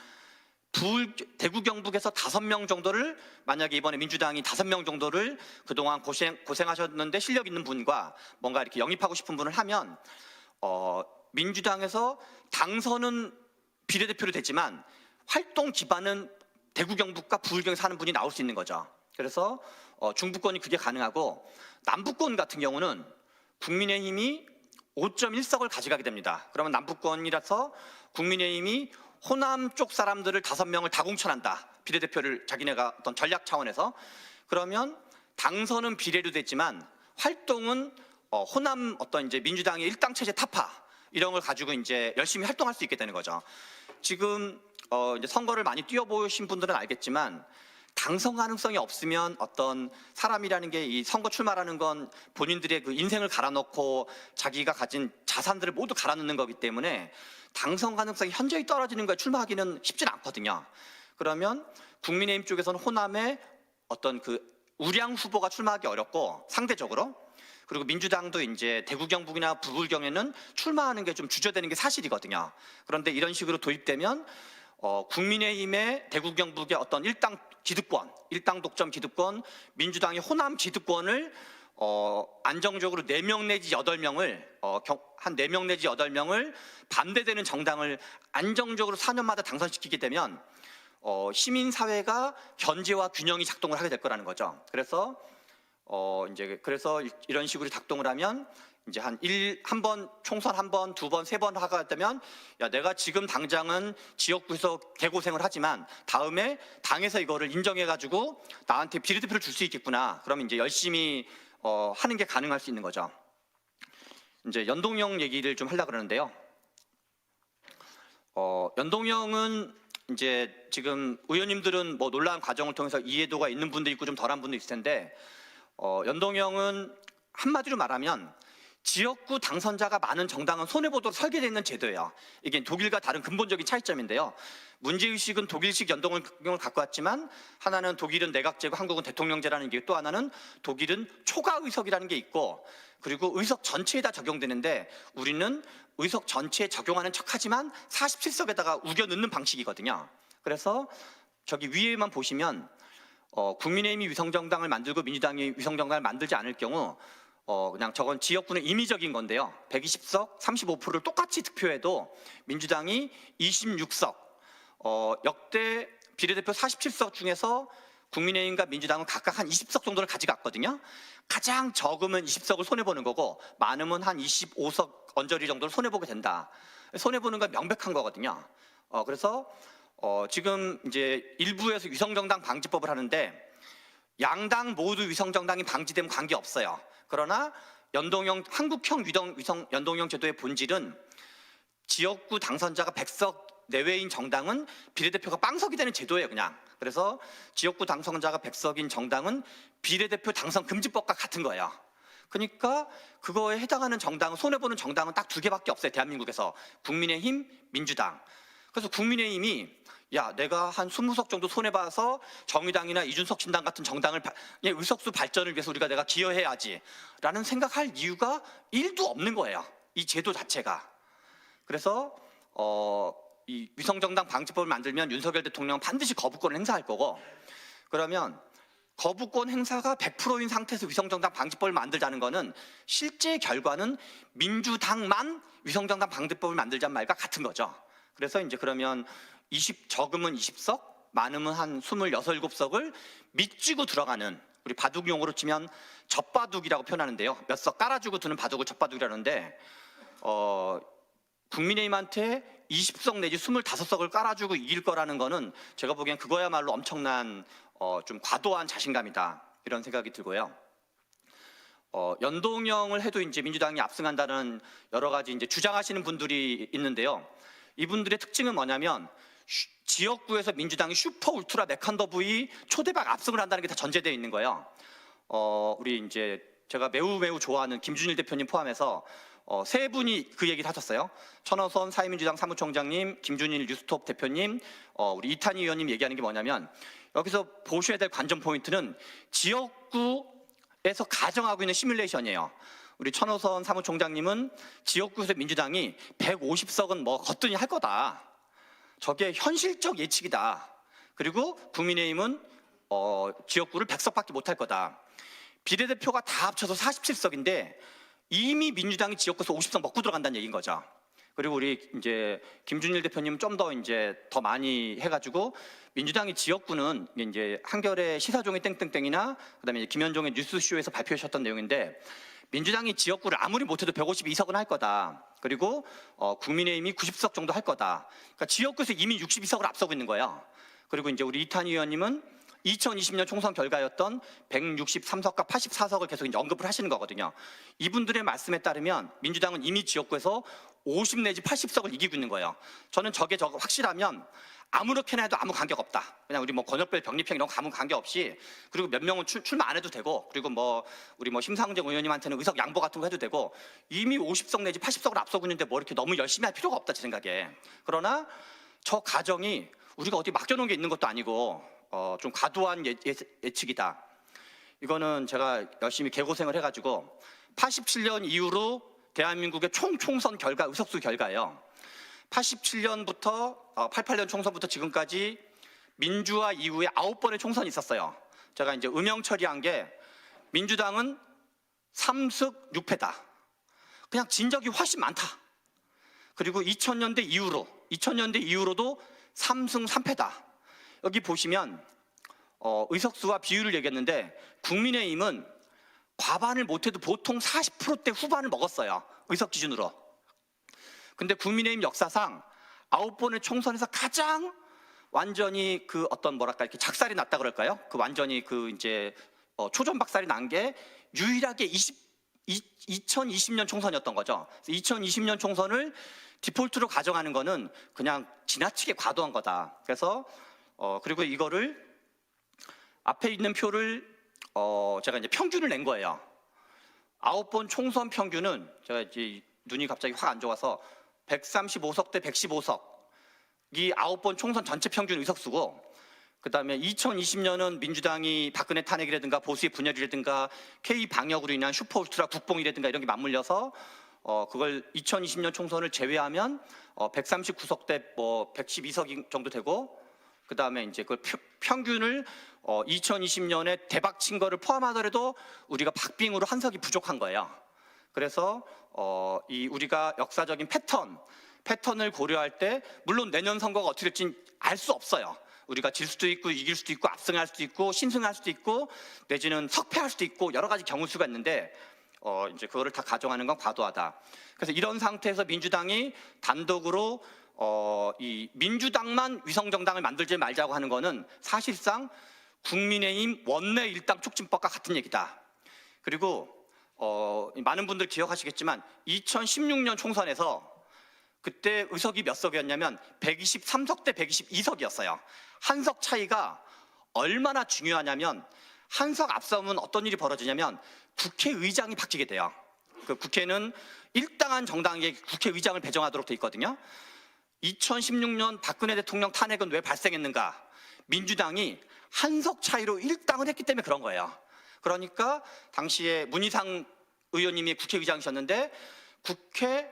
대구, 경북에서 5명 정도를 만약에 이번에 민주당이 5명 정도를 그동안 고생하셨는데 실력 있는 분과 뭔가 이렇게 영입하고 싶은 분을 하면 민주당에서 당선은 비례대표로 되지만 활동 기반은 대구, 경북과 부울경에서 하는 분이 나올 수 있는 거죠. 그래서 중부권이 그게 가능하고 남부권 같은 경우는 국민의힘이 5.1석을 가져가게 됩니다. 그러면 남부권이라서 국민의힘이 호남 쪽 사람들을 5명을 다 공천한다. 비례대표를 자기네가 어떤 전략 차원에서. 그러면 당선은 비례로 됐지만 활동은 호남 어떤 이제 민주당의 일당 체제 타파 이런 걸 가지고 이제 열심히 활동할 수 있게 되는 거죠. 지금 이제 선거를 많이 뛰어보신 분들은 알겠지만 당선 가능성이 없으면 어떤 사람이라는 게 이 선거 출마라는 건 본인들의 그 인생을 갈아넣고 자기가 가진 자산들을 모두 갈아넣는 거기 때문에 당선 가능성이 현저히 떨어지는 거에 출마하기는 쉽진 않거든요. 그러면 국민의힘 쪽에서는 호남에 어떤 그 우량 후보가 출마하기 어렵고 상대적으로 그리고 민주당도 이제 대구, 경북이나 부울경에는 출마하는 게 좀 주저되는 게 사실이거든요. 그런데 이런 식으로 도입되면 국민의힘의 대구, 경북의 어떤 일당 기득권, 일당 독점 기득권, 민주당의 호남 기득권을 안정적으로 4명 내지 8명을 한 4명 내지 8명을 반대되는 정당을 안정적으로 4년마다 당선시키게 되면 시민사회가 견제와 균형이 작동을 하게 될 거라는 거죠. 그래서 그래서 이런 식으로 작동을 하면 이제 한 번 총선 한 번, 2번, 3번 하가 되면 야 내가 지금 당장은 지역구에서 개고생을 하지만 다음에 당에서 이거를 인정해가지고 나한테 비례대표를 줄 수 있겠구나. 그러면 이제 열심히 하는 게 가능할 수 있는 거죠. 이제 연동형 얘기를 좀 하려고 그러는데요. 연동형은 이제 지금 의원님들은 뭐 논란 과정을 통해서 이해도가 있는 분도 있고 좀 덜한 분도 있을 텐데 연동형은 한마디로 말하면 지역구 당선자가 많은 정당은 손해보도록 설계되어 있는 제도예요. 이게 독일과 다른 근본적인 차이점인데요. 문제의식은 독일식 연동형을 갖고 왔지만 하나는 독일은 내각제고 한국은 대통령제라는 게 또 하나는 독일은 초과의석이라는 게 있고 그리고 의석 전체에다 적용되는데 우리는 의석 전체에 적용하는 척하지만 47석에다가 우겨 넣는 방식이거든요. 그래서 저기 위에만 보시면 국민의힘이 위성정당을 만들고 민주당이 위성정당을 만들지 않을 경우 그냥 저건 지역구는 임의적인 건데요. 120석, 35%를 똑같이 득표해도 민주당이 26석, 역대 비례대표 47석 중에서 국민의힘과 민주당은 각각 한 20석 정도를 가져갔거든요. 가장 적으면 20석을 손해보는 거고 많으면 한 25석 언저리 정도를 손해보게 된다. 손해보는 건 명백한 거거든요. 그래서 지금 이제 일부에서 위성정당 방지법을 하는데 양당 모두 위성정당이 방지되면 관계없어요. 그러나 한국형 위성 연동형 제도의 본질은 지역구 당선자가 100석 내외인 정당은 비례대표가 빵석이 되는 제도예요, 그냥. 그래서 지역구 당선자가 100석인 정당은 비례대표 당선 금지법과 같은 거예요. 그러니까 그거에 해당하는 정당은, 손해보는 정당은 딱 2개밖에 없어요, 대한민국에서. 국민의힘, 민주당. 그래서 국민의힘이 야, 내가 한 20석 정도 손해봐서 정의당이나 이준석 신당 같은 정당을 의석수 발전을 위해서 내가 기여해야지 라는 생각할 이유가 1도 없는 거예요, 이 제도 자체가. 그래서 이 위성정당 방지법을 만들면 윤석열 대통령은 반드시 거부권을 행사할 거고, 그러면 거부권 행사가 100%인 상태에서 위성정당 방지법을 만들자는 거는 실제 결과는 민주당만 위성정당 방지법을 만들자는 말과 같은 거죠. 그래서 이제 그러면 적으면 20석, 많으면 한 26, 27석을 밑쥐고 들어가는, 우리 바둑 용어로 치면 젖바둑이라고 표현하는데요. 몇 석 깔아주고 두는 바둑을 젖바둑이라는데, 국민의힘한테 20석 내지 25석을 깔아주고 이길 거라는 거는 제가 보기엔 그거야말로 엄청난 좀 과도한 자신감이다, 이런 생각이 들고요. 연동형을 해도 이제 민주당이 압승한다는 여러 가지 이제 주장하시는 분들이 있는데요. 이분들의 특징은 뭐냐면 지역구에서 민주당이 슈퍼 울트라 메칸더브이 초대박 압승을 한다는 게 다 전제되어 있는 거예요. 우리 이제 제가 매우 좋아하는 김준일 대표님 포함해서 3분이 그 얘기를 하셨어요. 천호선 사회민주당 사무총장님, 김준일 뉴스톱 대표님, 우리 이탄희 의원님 얘기하는 게 뭐냐면, 여기서 보셔야 될 관전 포인트는 지역구에서 가정하고 있는 시뮬레이션이에요. 우리 천호선 사무총장님은 지역구에서 민주당이 150석은 뭐 거뜬히 할 거다, 저게 현실적 예측이다. 그리고 국민의힘은 지역구를 100석밖에 못 할 거다. 비례대표가 다 합쳐서 47석인데 이미 민주당이 지역구에서 50석 먹고 들어간다는 얘기인 거죠. 그리고 우리 이제 김준일 대표님은 좀 더 이제 더 많이 해가지고, 민주당이 지역구는 이제 한겨레 시사종이 땡땡땡이나 그다음에 이제 김현종의 뉴스쇼에서 발표하셨던 내용인데, 민주당이 지역구를 아무리 못해도 152석은 할 거다. 그리고 국민의힘이 90석 정도 할 거다. 그러니까 지역구에서 이미 62석을 앞서고 있는 거예요. 그리고 이제 우리 이탄희 의원님은 2020년 총선 결과였던 163석과 84석을 계속 이제 언급을 하시는 거거든요. 이분들의 말씀에 따르면 민주당은 이미 지역구에서 50 내지 80석을 이기고 있는 거예요. 저는 저게 확실하면 아무렇게나 해도 아무 관계가 없다. 그냥 우리 뭐 권역별 병립형 이런 거 아무 관계 없이, 그리고 몇 명은 출마 안 해도 되고, 그리고 우리 심상정 의원님한테는 의석 양보 같은 거 해도 되고, 이미 50석 내지 80석을 앞서고 있는데 뭐 이렇게 너무 열심히 할 필요가 없다, 제 생각에. 그러나 저 가정이 우리가 어디 맡겨놓은 게 있는 것도 아니고 좀 과도한 예측이다. 이거는 제가 열심히 개고생을 해가지고 87년 이후로 대한민국의 총선 결과, 의석수 결과예요. 87년부터 88년 총선부터 지금까지 민주화 이후에 9번의 총선이 있었어요. 제가 이제 음영 처리한 게, 민주당은 3승 6패다. 그냥 진 적이 훨씬 많다. 그리고 2000년대 이후로도 3승 3패다. 여기 보시면 의석수와 비율을 얘기했는데, 국민의힘은 과반을 못해도 보통 40%대 후반을 먹었어요, 의석 기준으로. 근데 국민의힘 역사상 9번의 총선에서 가장 완전히 이렇게 작살이 났다 그럴까요? 완전히 이제 초전박살이 난 게 유일하게 2020년 총선이었던 거죠. 2020년 총선을 디폴트로 가정하는 거는 그냥 지나치게 과도한 거다. 그래서 그리고 이거를 앞에 있는 표를 제가 이제 평균을 낸 거예요. 9번 총선 평균은, 제가 이제 눈이 갑자기 확 안 좋아서 135석 대 115석, 이 9번 총선 전체 평균 의석수고, 그 다음에 2020년은 민주당이 박근혜 탄핵이라든가 보수의 분열이라든가 K 방역으로 인한 슈퍼 울트라 국뽕이라든가 이런 게 맞물려서 그걸 2020년 총선을 제외하면 139석 대 112석 정도 되고, 그 다음에 이제 그 평균을 2020년에 대박 친 거를 포함하더라도 우리가 박빙으로 한 석이 부족한 거예요. 그래서 우리가 역사적인 패턴을 고려할 때, 물론 내년 선거가 어떻게 될지 알 수 없어요. 우리가 질 수도 있고 이길 수도 있고 압승할 수도 있고 신승할 수도 있고 내지는 석패할 수도 있고 여러 가지 경우수가 있는데 이제 그거를 다 가정하는 건 과도하다. 그래서 이런 상태에서 민주당이 단독으로 이 민주당만 위성정당을 만들지 말자고 하는 거는 사실상 국민의힘 원내 일당 촉진법과 같은 얘기다. 그리고 많은 분들 기억하시겠지만 2016년 총선에서 그때 의석이 몇 석이었냐면 123석 대 122석이었어요. 한 석 차이가 얼마나 중요하냐면 한 석 앞서면 어떤 일이 벌어지냐면 국회의장이 바뀌게 돼요. 그 국회는 일당한 정당에게 국회의장을 배정하도록 돼 있거든요. 2016년 박근혜 대통령 탄핵은 왜 발생했는가? 민주당이 한 석 차이로 일당을 했기 때문에 그런 거예요. 그러니까 당시에 문희상 의원님이 국회의장이셨는데 국회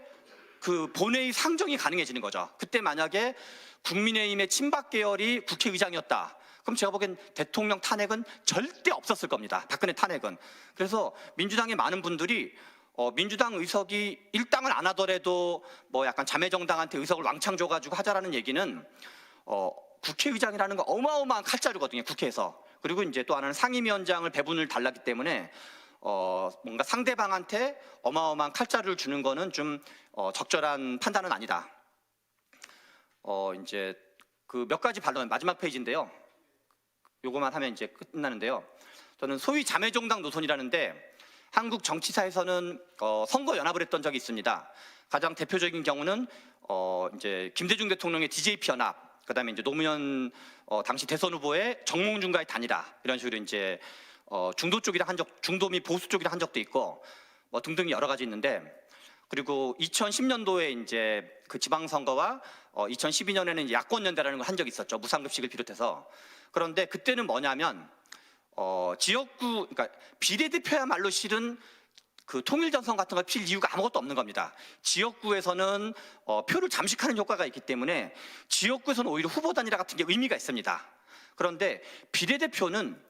그 본회의 상정이 가능해지는 거죠. 그때 만약에 국민의힘의 친박 계열이 국회의장이었다. 그럼 제가 보기엔 대통령 탄핵은 절대 없었을 겁니다. 박근혜 탄핵은. 그래서 민주당의 많은 분들이 민주당 의석이 일당을 안 하더라도 뭐 약간 자매정당한테 의석을 왕창 줘가지고 하자라는 얘기는 국회의장이라는 거 어마어마한 칼자루거든요. 국회에서. 그리고 이제 또 하나는 상임위원장을 배분을 달랐기 때문에 뭔가 상대방한테 어마어마한 칼자루를 주는 거는 좀 적절한 판단은 아니다. 이제 그 몇 가지 반론, 마지막 페이지인데요. 요거만 하면 이제 끝나는데요. 저는 소위 자매정당 노선이라는데 한국 정치사에서는 선거 연합을 했던 적이 있습니다. 가장 대표적인 경우는 이제 김대중 대통령의 DJP 연합, 그다음에 이제 노무현 당시 대선 후보의 정몽준과의 단일화 이런 식으로 이제 중도 쪽이라 한 적, 중도 및 보수 쪽이라 한 적도 있고 뭐 등등 여러 가지 있는데, 그리고 2010년도에 이제 그 지방선거와 2012년에는 이제 야권연대라는 걸 한 적이 있었죠. 무상급식을 비롯해서. 그런데 그때는 뭐냐면 지역구, 그러니까 비례대표야말로 실은 그 통일전선 같은 걸 필 이유가 아무것도 없는 겁니다. 지역구에서는 표를 잠식하는 효과가 있기 때문에 지역구에서는 오히려 후보 단일화 같은 게 의미가 있습니다. 그런데 비례대표는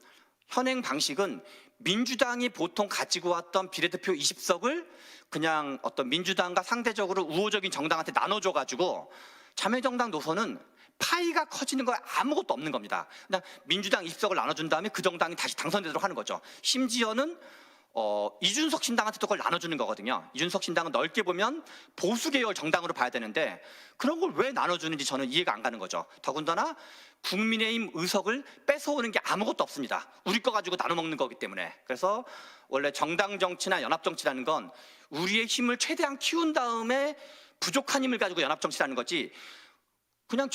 현행 방식은 민주당이 보통 가지고 왔던 비례대표 20석을 그냥 어떤 민주당과 상대적으로 우호적인 정당한테 나눠줘가지고 자매정당 노선은 파이가 커지는 거 아무것도 없는 겁니다. 그냥 민주당 20석을 나눠준 다음에 그 정당이 다시 당선되도록 하는 거죠. 심지어는 이준석 신당한테도 그걸 나눠주는 거거든요. 이준석 신당은 넓게 보면 보수 계열 정당으로 봐야 되는데 그런 걸 왜 나눠주는지 저는 이해가 안 가는 거죠. 더군다나 국민의힘 의석을 뺏어오는 게 아무것도 없습니다. 우리 거 가지고 나눠 먹는 거기 때문에. 그래서 원래 정당 정치나 연합 정치라는 건 우리의 힘을 최대한 키운 다음에 부족한 힘을 가지고 연합 정치라는 거지, 그냥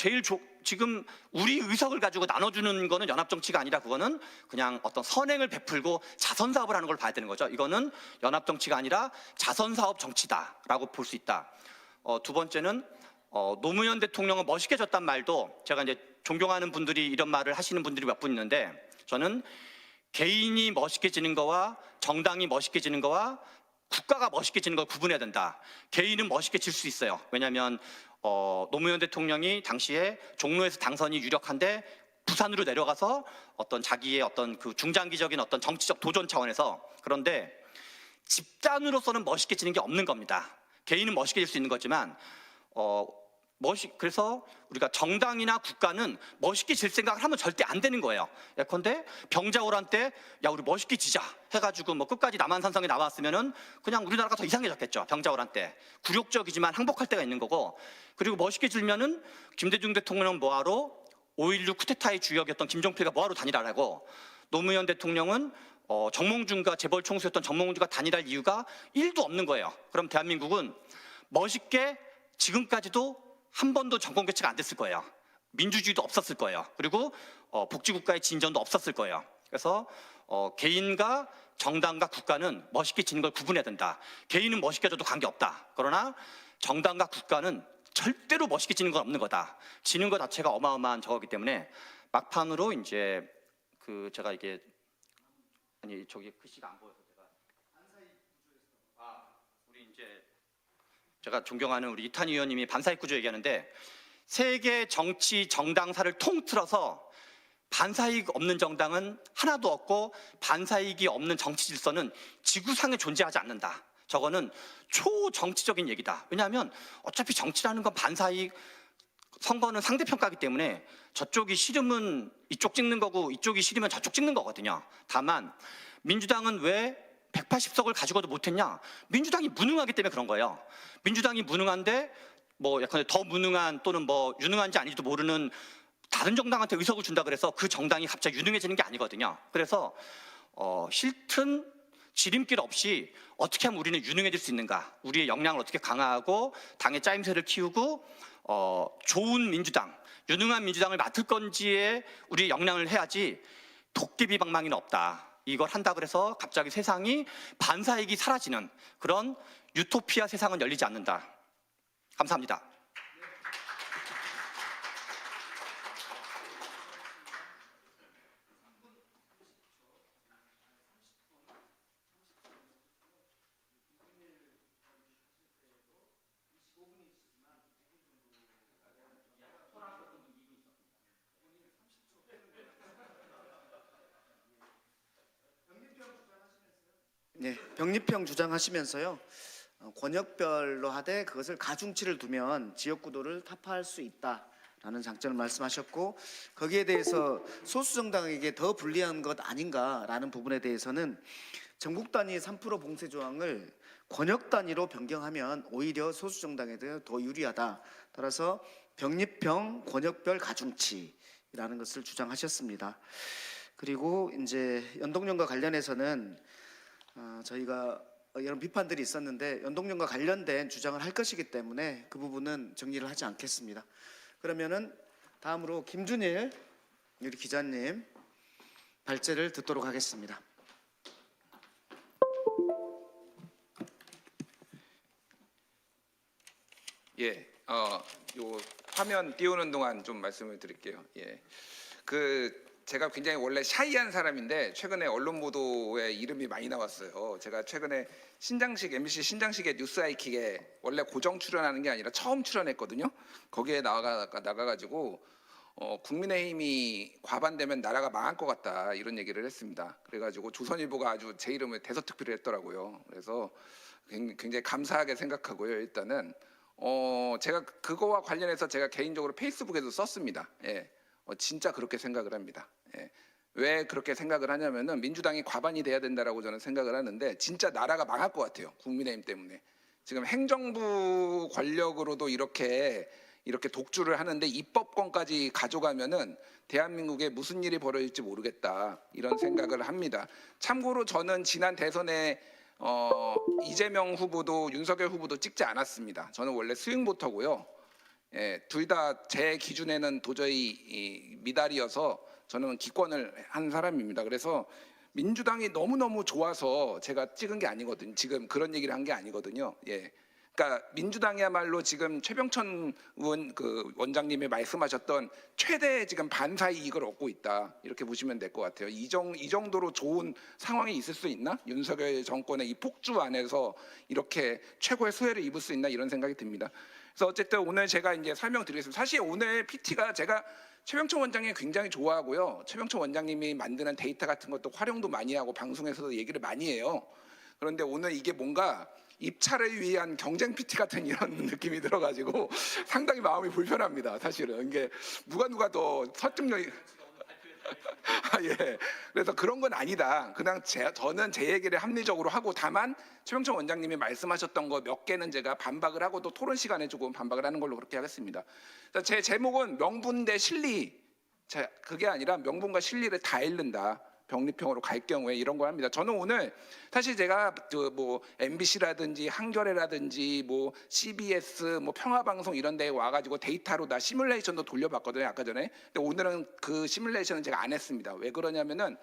지금 우리 의석을 가지고 나눠주는 거는 연합 정치가 아니라 그거는 그냥 어떤 선행을 베풀고 자선 사업을 하는 걸 봐야 되는 거죠. 이거는 연합 정치가 아니라 자선 사업 정치다라고 볼 수 있다. 두 번째는 노무현 대통령은 멋있게 졌단 말도 제가 이제 존경하는 분들이 이런 말을 하시는 분들이 몇 분 있는데, 저는 개인이 멋있게 지는 거와 정당이 멋있게 지는 거와 국가가 멋있게 지는 걸 구분해야 된다. 개인은 멋있게 질 수 있어요. 왜냐하면 노무현 대통령이 당시에 종로에서 당선이 유력한데 부산으로 내려가서 어떤 자기의 어떤 그 중장기적인 어떤 정치적 도전 차원에서, 그런데 집단으로서는 멋있게 지는 게 없는 겁니다. 개인은 멋있게 질 수 있는 거지만 그래서 우리가 정당이나 국가는 멋있게 질 생각을 하면 절대 안 되는 거예요. 예컨대 병자호란 때 야 우리 멋있게 지자 해가지고 뭐 끝까지 남한산성에 나왔으면은 그냥 우리나라가 더 이상해졌겠죠. 병자호란 때 굴욕적이지만 항복할 때가 있는 거고, 그리고 멋있게 질면은 김대중 대통령 뭐하러 5.16 쿠데타의 주역이었던 김종필가 뭐하러 단일화라고, 노무현 대통령은 정몽준과 재벌 총수였던 정몽준과 단일할 이유가 1도 없는 거예요. 그럼 대한민국은 멋있게 지금까지도 한 번도 정권 교체가 안 됐을 거예요. 민주주의도 없었을 거예요. 그리고 복지국가의 진전도 없었을 거예요. 그래서 개인과 정당과 국가는 멋있게 지는 걸 구분해야 된다. 개인은 멋있게 져도 관계없다. 그러나 정당과 국가는 절대로 멋있게 지는 건 없는 거다. 지는 것 자체가 어마어마한 저거기 때문에 막판으로 이제 그 제가 이게 아니 저기 글씨가 안 보여서 우리 이제 제가 존경하는 우리 이탄 의원님이 반사익 구조 얘기하는데, 세계 정치 정당사를 통틀어서 반사이익 없는 정당은 하나도 없고 반사이익이 없는 정치 질서는 지구상에 존재하지 않는다. 저거는 초정치적인 얘기다. 왜냐하면 어차피 정치라는 건 반사이익, 선거는 상대평가이기 때문에 저쪽이 싫으면 이쪽 찍는 거고 이쪽이 싫으면 저쪽 찍는 거거든요. 다만 민주당은 왜 180석을 가지고도 못했냐? 민주당이 무능하기 때문에 그런 거예요. 민주당이 무능한데 뭐 약간 더 무능한 또는 뭐 유능한지 아닌지도 모르는 다른 정당한테 의석을 준다 그래서 그 정당이 갑자기 유능해지는 게 아니거든요. 그래서 싫든 지름길 없이 어떻게 하면 우리는 유능해질 수 있는가, 우리의 역량을 어떻게 강화하고 당의 짜임새를 키우고 좋은 민주당, 유능한 민주당을 맡을 건지에 우리 역량을 해야지 도깨비방망이는 없다. 이걸 한다 그래서 갑자기 세상이 반사이익이 사라지는 그런 유토피아 세상은 열리지 않는다. 감사합니다. 네, 병립형 주장하시면서요. 권역별로 하되 그것을 가중치를 두면 지역 구도를 타파할 수 있다라는 장점을 말씀하셨고, 거기에 대해서 소수 정당에게 더 불리한 것 아닌가라는 부분에 대해서는 전국 단위 3% 봉쇄 조항을 권역 단위로 변경하면 오히려 소수 정당에게 더 유리하다. 따라서 병립형 권역별 가중치라는 것을 주장하셨습니다. 그리고 이제 연동형과 관련해서는 저희가 이런 비판들이 있었는데 연동형과 관련된 주장을 할 것이기 때문에 그 부분은 정리를 하지 않겠습니다. 그러면은 다음으로 김준일 우리 기자님 발제를 듣도록 하겠습니다. 예, 요 화면 띄우는 동안 좀 말씀을 드릴게요. 예, 제가 굉장히 원래 샤이한 사람인데 최근에 언론 보도에 이름이 많이 나왔어요. 제가 최근에 MBC 신장식의 뉴스 아이킥에 원래 고정 출연하는 게 아니라 처음 출연했거든요. 거기에 나가가지고 국민의힘이 과반되면 나라가 망할 것 같다 이런 얘기를 했습니다. 그래가지고 조선일보가 아주 제 이름을 대서특필을 했더라고요. 그래서 굉장히 감사하게 생각하고요. 일단은 제가 그거와 관련해서 제가 개인적으로 페이스북에도 썼습니다. 예. 진짜 그렇게 생각을 합니다. 예. 왜 그렇게 생각을 하냐면은 민주당이 과반이 돼야 된다라고 저는 생각을 하는데 진짜 나라가 망할 것 같아요. 국민의힘 때문에. 지금 행정부 권력으로도 이렇게 독주를 하는데 입법권까지 가져가면은 대한민국에 무슨 일이 벌어질지 모르겠다 이런 생각을 합니다. 참고로 저는 지난 대선에 이재명 후보도 윤석열 후보도 찍지 않았습니다. 저는 원래 스윙보터고요. 예, 둘 다 제 기준에는 도저히 미달이어서 저는 기권을 한 사람입니다. 그래서 민주당이 너무너무 좋아서 제가 찍은 게 아니거든요. 지금 그런 얘기를 한 게 아니거든요. 예. 그러니까 민주당이야말로 지금 최병천 원장님이 말씀하셨던 최대 지금 반사 이익을 얻고 있다. 이렇게 보시면 될 것 같아요. 이 정도로 좋은 상황이 있을 수 있나? 윤석열 정권의 이 폭주 안에서 이렇게 최고의 수혜를 입을 수 있나 이런 생각이 듭니다. 그래서 어쨌든 오늘 제가 이제 설명드리겠습니다. 사실 오늘 PT가 제가 최병천 원장님 굉장히 좋아하고요. 최병천 원장님이 만드는 데이터 같은 것도 활용도 많이 하고 방송에서도 얘기를 많이 해요. 그런데 오늘 이게 뭔가 입찰을 위한 경쟁 PT 같은 이런 느낌이 들어가지고 상당히 마음이 불편합니다. 사실은 이게 누가 더 설득력이 예. 그래서 그런 건 아니다. 그냥 저는 제 얘기를 합리적으로 하고 다만 최병천 원장님이 말씀하셨던 거 몇 개는 제가 반박을 하고 또 토론 시간에 조금 반박을 하는 걸로 그렇게 하겠습니다. 제 제목은 명분 대 실리. 그게 아니라 명분과 실리를 다 잃는다. 병립형으로 갈 경우에 이런 걸 합니다. 저는 오늘 사실 제가 뭐 MBC라든지 한겨레라든지 뭐 CBS 뭐 평화방송 이런 데에 와가지고 데이터로 다 시뮬레이션도 돌려봤거든요. 아까 전에. 근데 오늘은 그 시뮬레이션은 제가 안 했습니다. 왜 그러냐면은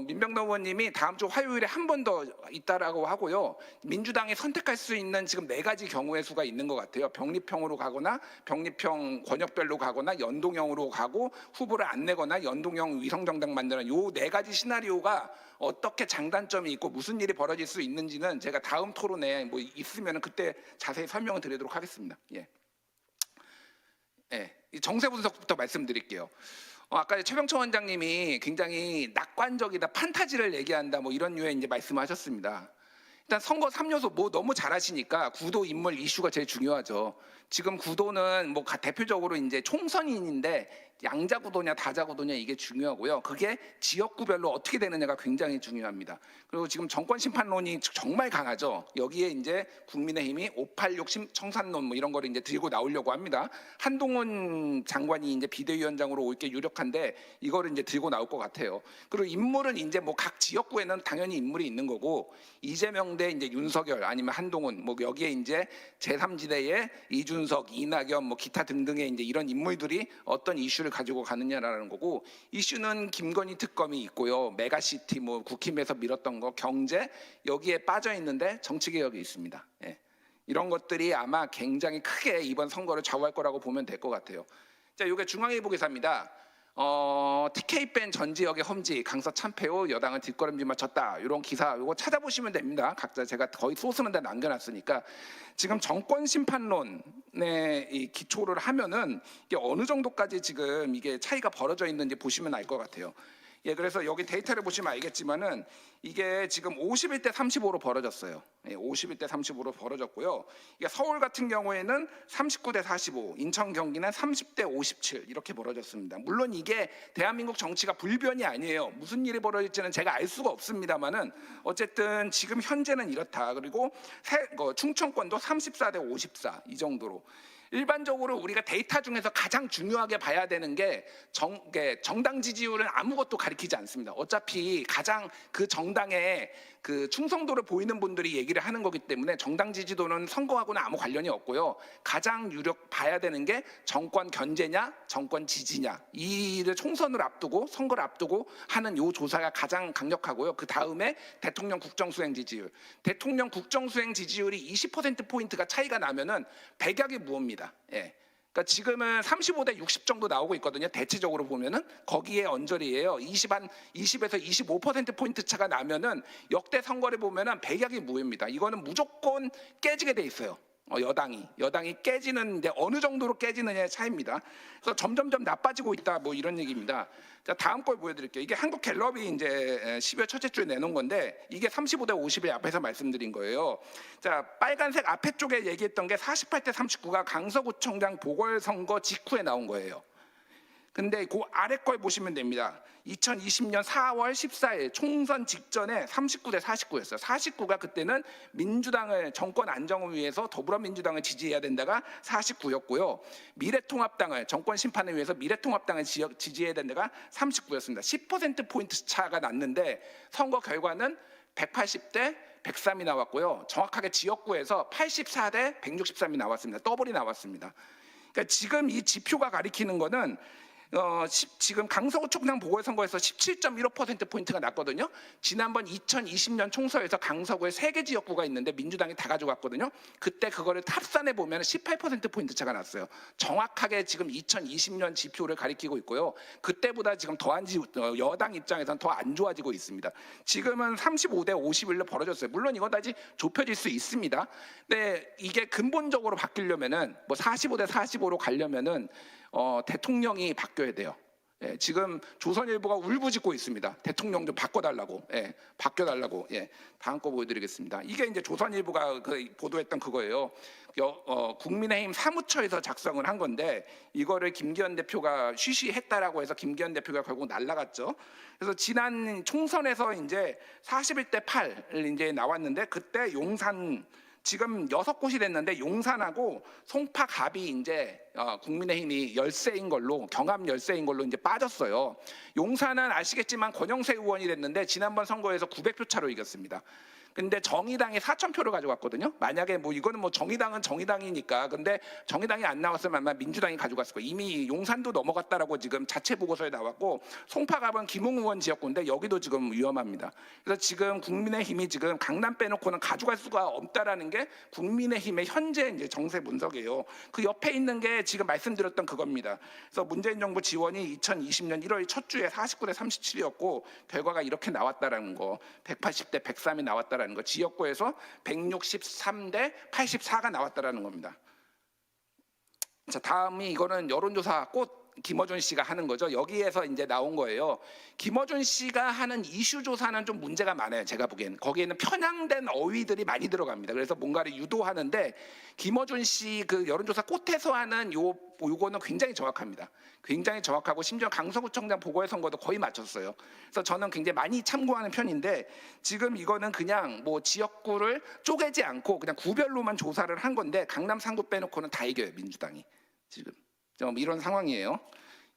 민병동 의원님이 다음 주 화요일에 한 번 더 있다라고 하고요. 민주당이 선택할 수 있는 지금 4가지 경우의 수가 있는 것 같아요. 병립형으로 가거나 병립형 권역별로 가거나 연동형으로 가고 후보를 안 내거나 연동형 위성정당 만드는 요 4가지 시나리오가 어떻게 장단점이 있고 무슨 일이 벌어질 수 있는지는 제가 다음 토론에 뭐 있으면 그때 자세히 설명을 드리도록 하겠습니다. 예. 예. 정세 분석부터 말씀드릴게요. 아까 최병천 원장님이 굉장히 낙관적이다, 판타지를 얘기한다, 뭐 이런 류의 이제 말씀하셨습니다. 일단 선거 3요소 뭐 너무 잘하시니까 구도, 인물, 이슈가 제일 중요하죠. 지금 구도는 뭐 대표적으로 이제 총선인인데 양자 구도냐 다자 구도냐 이게 중요하고요. 그게 지역구별로 어떻게 되느냐가 굉장히 중요합니다. 그리고 지금 정권 심판론이 정말 강하죠. 여기에 이제 국민의힘이 586 청산론 뭐 이런 거를 이제 들고 나오려고 합니다. 한동훈 장관이 이제 비대위원장으로 올 게 유력한데 이거를 이제 들고 나올 것 같아요. 그리고 인물은 이제 뭐 각 지역구에는 당연히 인물이 있는 거고 이재명 대 이제 윤석열 아니면 한동훈 뭐 여기에 이제 제3지대의 이준석, 이낙연 뭐 기타 등등의 이제 이런 인물들이 어떤 이슈를 가지고 가느냐라는 거고 이슈는 김건희 특검이 있고요. 메가시티 뭐 국힘에서 밀었던 거 경제 여기에 빠져 있는데 정치 개혁이 있습니다. 예. 이런 것들이 아마 굉장히 크게 이번 선거를 좌우할 거라고 보면 될 것 같아요. 자, 이게 중앙일보 기사입니다. TK 뺀 전 지역의 험지 강서 참패 후 여당은 뒷걸음질 맞췄다. 이런 기사 이거 찾아보시면 됩니다. 각자 제가 거의 소스는 다 남겨놨으니까 지금 정권 심판론에 이 기초를 하면은 이게 어느 정도까지 지금 이게 차이가 벌어져 있는지 보시면 알 것 같아요. 예, 그래서 여기 데이터를 보시면 알겠지만은 이게 지금 51대 35로 벌어졌어요. 예, 51대 35로 벌어졌고요. 이게 서울 같은 경우에는 39대 45, 인천 경기는 30대 57 이렇게 벌어졌습니다. 물론 이게 대한민국 정치가 불변이 아니에요. 무슨 일이 벌어질지는 제가 알 수가 없습니다만은 어쨌든 지금 현재는 이렇다. 그리고 충청권도 34대 54 이 정도로. 일반적으로 우리가 데이터 중에서 가장 중요하게 봐야 되는 게 정당 지지율은 아무것도 가리키지 않습니다. 어차피 가장 그 정당의 그 충성도를 보이는 분들이 얘기를 하는 거기 때문에 정당 지지도는 선거하고는 아무 관련이 없고요. 가장 유력 봐야 되는 게 정권 견제냐, 정권 지지냐. 이를 총선을 앞두고 선거를 앞두고 하는 요 조사가 가장 강력하고요. 그 다음에 대통령 국정수행 지지율. 대통령 국정수행 지지율이 20% 포인트가 차이가 나면은 백약이 무엇입니다. 예. 그러니까 지금은 35대 60 정도 나오고 있거든요. 대체적으로 보면은 거기에 언저리예요. 20에서 25% 포인트 차가 나면은 역대 선거를 보면은 백약이 무효입니다. 이거는 무조건 깨지게 돼 있어요. 여당이 깨지는데 어느 정도로 깨지느냐의 차이입니다. 그래서 점점점 나빠지고 있다 뭐 이런 얘기입니다. 자, 다음 걸 보여드릴게요. 이게 한국갤럽이 이제 12월 첫째 주에 내놓은 건데 이게 35대 50을 앞에서 말씀드린 거예요. 자, 빨간색 앞에 쪽에 얘기했던 게 48대 39가 강서구청장 보궐선거 직후에 나온 거예요. 근데 그 아래 걸 보시면 됩니다. 2020년 4월 14일 총선 직전에 39대 49였어요. 49가 그때는 민주당을 정권 안정을 위해서 더불어민주당을 지지해야 된다가 49였고요. 미래통합당을 정권 심판을 위해서 미래통합당을 지지해야 된다가 39였습니다. 10% 포인트 차가 났는데 선거 결과는 180대 103이 나왔고요. 정확하게 지역구에서 84대 163이 나왔습니다. 더블이 나왔습니다. 그러니까 지금 이 지표가 가리키는 거는 지금 강서구청장 보궐선거에서 17.15% 포인트가 났거든요. 지난번 2020년 총선에서 강서구에 3개 지역구가 있는데 민주당이 다 가져갔거든요. 그때 그거를 합산해 보면 18% 포인트 차가 났어요. 정확하게 지금 2020년 지표를 가리키고 있고요. 그때보다 지금 여당 입장에서는 더 안 좋아지고 있습니다. 지금은 35대 51로 벌어졌어요. 물론 이건 다시 좁혀질 수 있습니다. 근데 이게 근본적으로 바뀌려면은 뭐 45대 45로 가려면은 대통령이 바뀌어야 돼요. 예, 지금 조선일보가 울부짖고 있습니다. 대통령 좀 바꿔달라고, 바뀌어달라고. 예, 다음 거 보여드리겠습니다. 이게 이제 조선일보가 보도했던 그거예요. 국민의힘 사무처에서 작성을 한 건데 이거를 김기현 대표가 쉬쉬했다라고 해서 김기현 대표가 결국 날라갔죠. 그래서 지난 총선에서 이제 41대 8을 이제 나왔는데 그때 용산 지금 6곳이 됐는데 용산하고 송파 갑이 이제 국민의힘이 열세인 걸로 경합 열세인 걸로 이제 빠졌어요. 용산은 아시겠지만 권영세 의원이 됐는데 지난번 선거에서 900표 차로 이겼습니다. 근데 정의당이 4,000표를 가져갔거든요. 만약에 뭐 이거는 뭐 정의당은 정의당이니까 근데 정의당이 안 나왔으면 아마 민주당이 가져갔을 거예요. 이미 용산도 넘어갔다라고 지금 자체 보고서에 나왔고 송파갑은 김웅 의원 지역구인데 여기도 지금 위험합니다. 그래서 지금 국민의힘이 지금 강남 빼놓고는 가져갈 수가 없다라는 게 국민의힘의 현재 이제 정세 분석이에요. 그 옆에 있는 게 지금 말씀드렸던 그겁니다. 그래서 문재인 정부 지원이 2020년 1월 첫 주에 49대 37이었고 결과가 이렇게 나왔다라는 거, 180대 103이 나왔다라는 거, 지역구에서 163대 84가 나왔다라는 겁니다. 자, 다음이 이거는 여론조사 꽃 김어준 씨가 하는 거죠. 여기에서 이제 나온 거예요. 김어준 씨가 하는 이슈 조사는 좀 문제가 많아요. 제가 보기에는 거기에는 편향된 어휘들이 많이 들어갑니다. 그래서 뭔가를 유도하는데 김어준 씨 그 여론조사 꽃에서 하는 요거는 굉장히 정확합니다. 굉장히 정확하고 심지어 강서구청장 보궐선거도 거의 맞췄어요. 그래서 저는 굉장히 많이 참고하는 편인데 지금 이거는 그냥 뭐 지역구를 쪼개지 않고 그냥 구별로만 조사를 한 건데 강남 3구 빼놓고는 다 이겨요, 민주당이. 지금 좀 이런 상황이에요.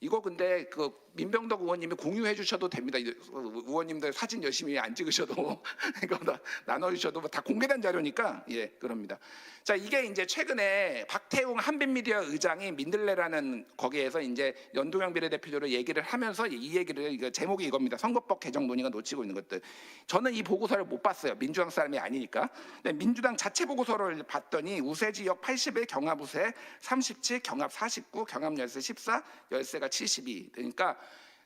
이거 근데 그 민병덕 의원님이 공유해 주셔도 됩니다. 의원님들 사진 열심히 안 찍으셔도 이거 나눠주셔도 다 공개된 자료니까 예 그럽니다. 자 이게 이제 최근에 박태웅 한빛미디어 의장이 민들레라는 거기에서 이제 연동형 비례대표제로 얘기를 하면서 이 얘기를 이거 제목이 이겁니다. 선거법 개정 논의가 놓치고 있는 것들. 저는 이 보고서를 못 봤어요. 민주당 사람이 아니니까. 근데 민주당 자체 보고서를 봤더니 우세 지역 81, 경합 우세 37, 경합 49, 경합 열세 14, 열세가 72. 그러니까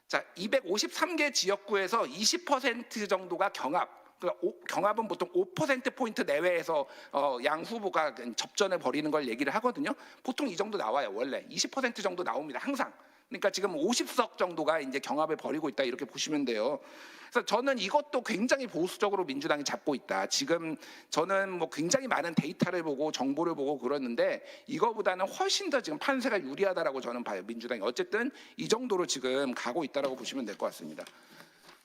자 253개 지역구에서 20% 정도가 경합. 그러니까 경합은 보통 5%포인트 내외에서 양 후보가 접전을 벌이는 걸 얘기를 하거든요. 보통 이 정도 나와요. 원래 20% 정도 나옵니다. 항상. 그러니까 지금 50석 정도가 이제 경합을 벌이고 있다 이렇게 보시면 돼요. 그래서 저는 이것도 굉장히 보수적으로 민주당이 잡고 있다. 지금 저는 뭐 굉장히 많은 데이터를 보고 정보를 보고 그러는데 이거보다는 훨씬 더 지금 판세가 유리하다라고 저는 봐요. 민주당이 어쨌든 이 정도로 지금 가고 있다라고 보시면 될 것 같습니다.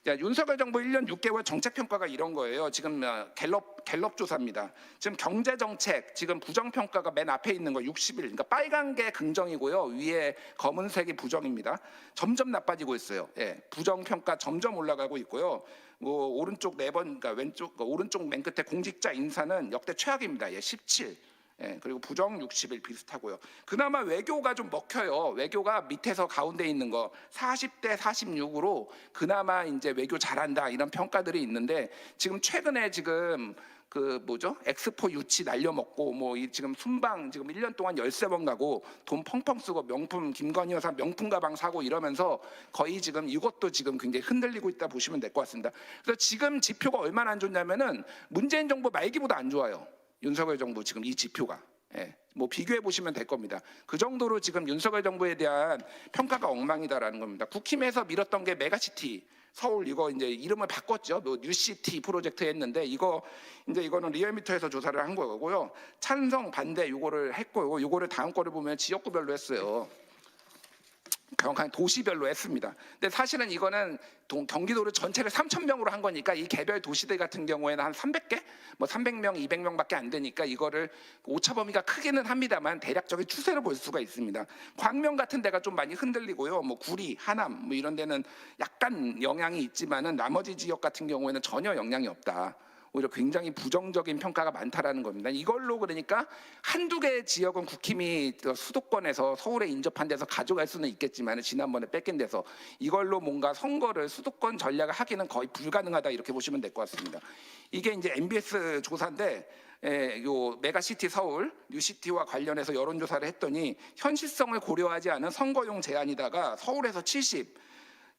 자, 윤석열 정부 1년 6개월 정책 평가가 이런 거예요. 지금 갤럽 조사입니다. 지금 경제 정책 지금 부정 평가가 맨 앞에 있는 거 60일. 그러니까 빨간 게 긍정이고요. 위에 검은색이 부정입니다. 점점 나빠지고 있어요. 예, 부정 평가 점점 올라가고 있고요. 뭐 오른쪽 4번, 그러니까 오른쪽 맨 끝에 공직자 인사는 역대 최악입니다. 예, 17. 예, 그리고 부정 60일 비슷하고요. 그나마 외교가 좀 먹혀요. 외교가 밑에서 가운데 있는 거 40대 46으로 그나마 이제 외교 잘한다 이런 평가들이 있는데 지금 최근에 지금 그 뭐죠? 엑스포 유치 날려먹고 뭐 이 지금 순방 지금 1년 동안 13번 가고 돈 펑펑 쓰고 명품 김건희 여사 명품 가방 사고 이러면서 거의 지금 이것도 지금 굉장히 흔들리고 있다 보시면 될 것 같습니다. 그래서 지금 지표가 얼마나 안 좋냐면은 문재인 정부 말기보다 안 좋아요. 윤석열 정부 지금 이 지표가 예, 뭐 비교해 보시면 될 겁니다. 그 정도로 지금 윤석열 정부에 대한 평가가 엉망이다라는 겁니다. 국힘에서 밀었던 게 메가시티 서울 이거 이제 이름을 바꿨죠. 뭐 뉴시티 프로젝트 했는데 이거는 리얼미터에서 조사를 한 거고요. 찬성 반대 요거를 했고요. 요거를 다음 거를 보면 지역구별로 했어요. 정확한 도시별로 했습니다. 근데 사실은 이거는 경기도를 전체를 3,000명으로 한 거니까 이 개별 도시들 같은 경우에는 한 300개, 뭐 300명, 200명밖에 안 되니까 이거를 오차 범위가 크기는 합니다만 대략적인 추세를 볼 수가 있습니다. 광명 같은 데가 좀 많이 흔들리고요. 뭐 구리, 하남 뭐 이런 데는 약간 영향이 있지만은 나머지 지역 같은 경우에는 전혀 영향이 없다. 오히려 굉장히 부정적인 평가가 많다라는 겁니다. 이걸로 그러니까 한두 개 지역은 국힘이 수도권에서 서울에 인접한 데서 가져갈 수는 있겠지만 지난번에 뺏긴 데서 이걸로 뭔가 선거를 수도권 전략을 하기는 거의 불가능하다 이렇게 보시면 될 것 같습니다. 이게 이제 MBS 조사인데 요 메가시티 서울, 뉴시티와 관련해서 여론조사를 했더니 현실성을 고려하지 않은 선거용 제안이다가 서울에서 70,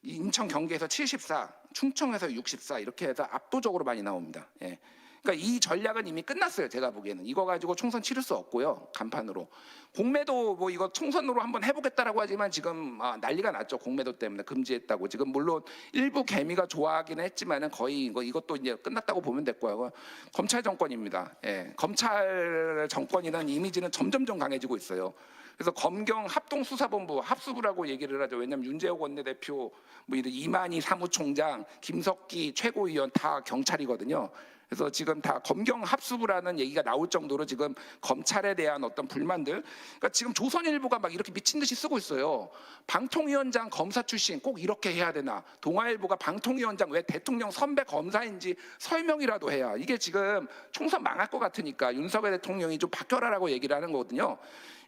인천 경기에서 74, 충청에서 64 이렇게 해서 압도적으로 많이 나옵니다. 예. 그러니까 이 전략은 이미 끝났어요. 제가 보기에는 이거 가지고 총선 치를 수 없고요. 간판으로 공매도 뭐 이거 총선으로 한번 해보겠다라고 하지만 지금 난리가 났죠. 공매도 때문에 금지했다고. 지금 물론 일부 개미가 좋아하기는 했지만은 거의 이것도 이제 끝났다고 보면 될 거고요. 검찰 정권입니다. 예. 검찰 정권이라는 이미지는 점점점 강해지고 있어요. 그래서 검경 합동수사본부 합수부라고 얘기를 하죠. 왜냐하면 윤재옥 원내대표, 뭐 이런 이만희 사무총장, 김석기 최고위원 다 경찰이거든요. 그래서 지금 다 검경 합수부라는 얘기가 나올 정도로 지금 검찰에 대한 어떤 불만들, 그러니까 지금 조선일보가 막 이렇게 미친 듯이 쓰고 있어요. 방통위원장 검사 출신 꼭 이렇게 해야 되나? 동아일보가 방통위원장 왜 대통령 선배 검사인지 설명이라도 해야. 이게 지금 총선 망할 것 같으니까 윤석열 대통령이 좀 바뀌어라라고 얘기를 하는 거거든요.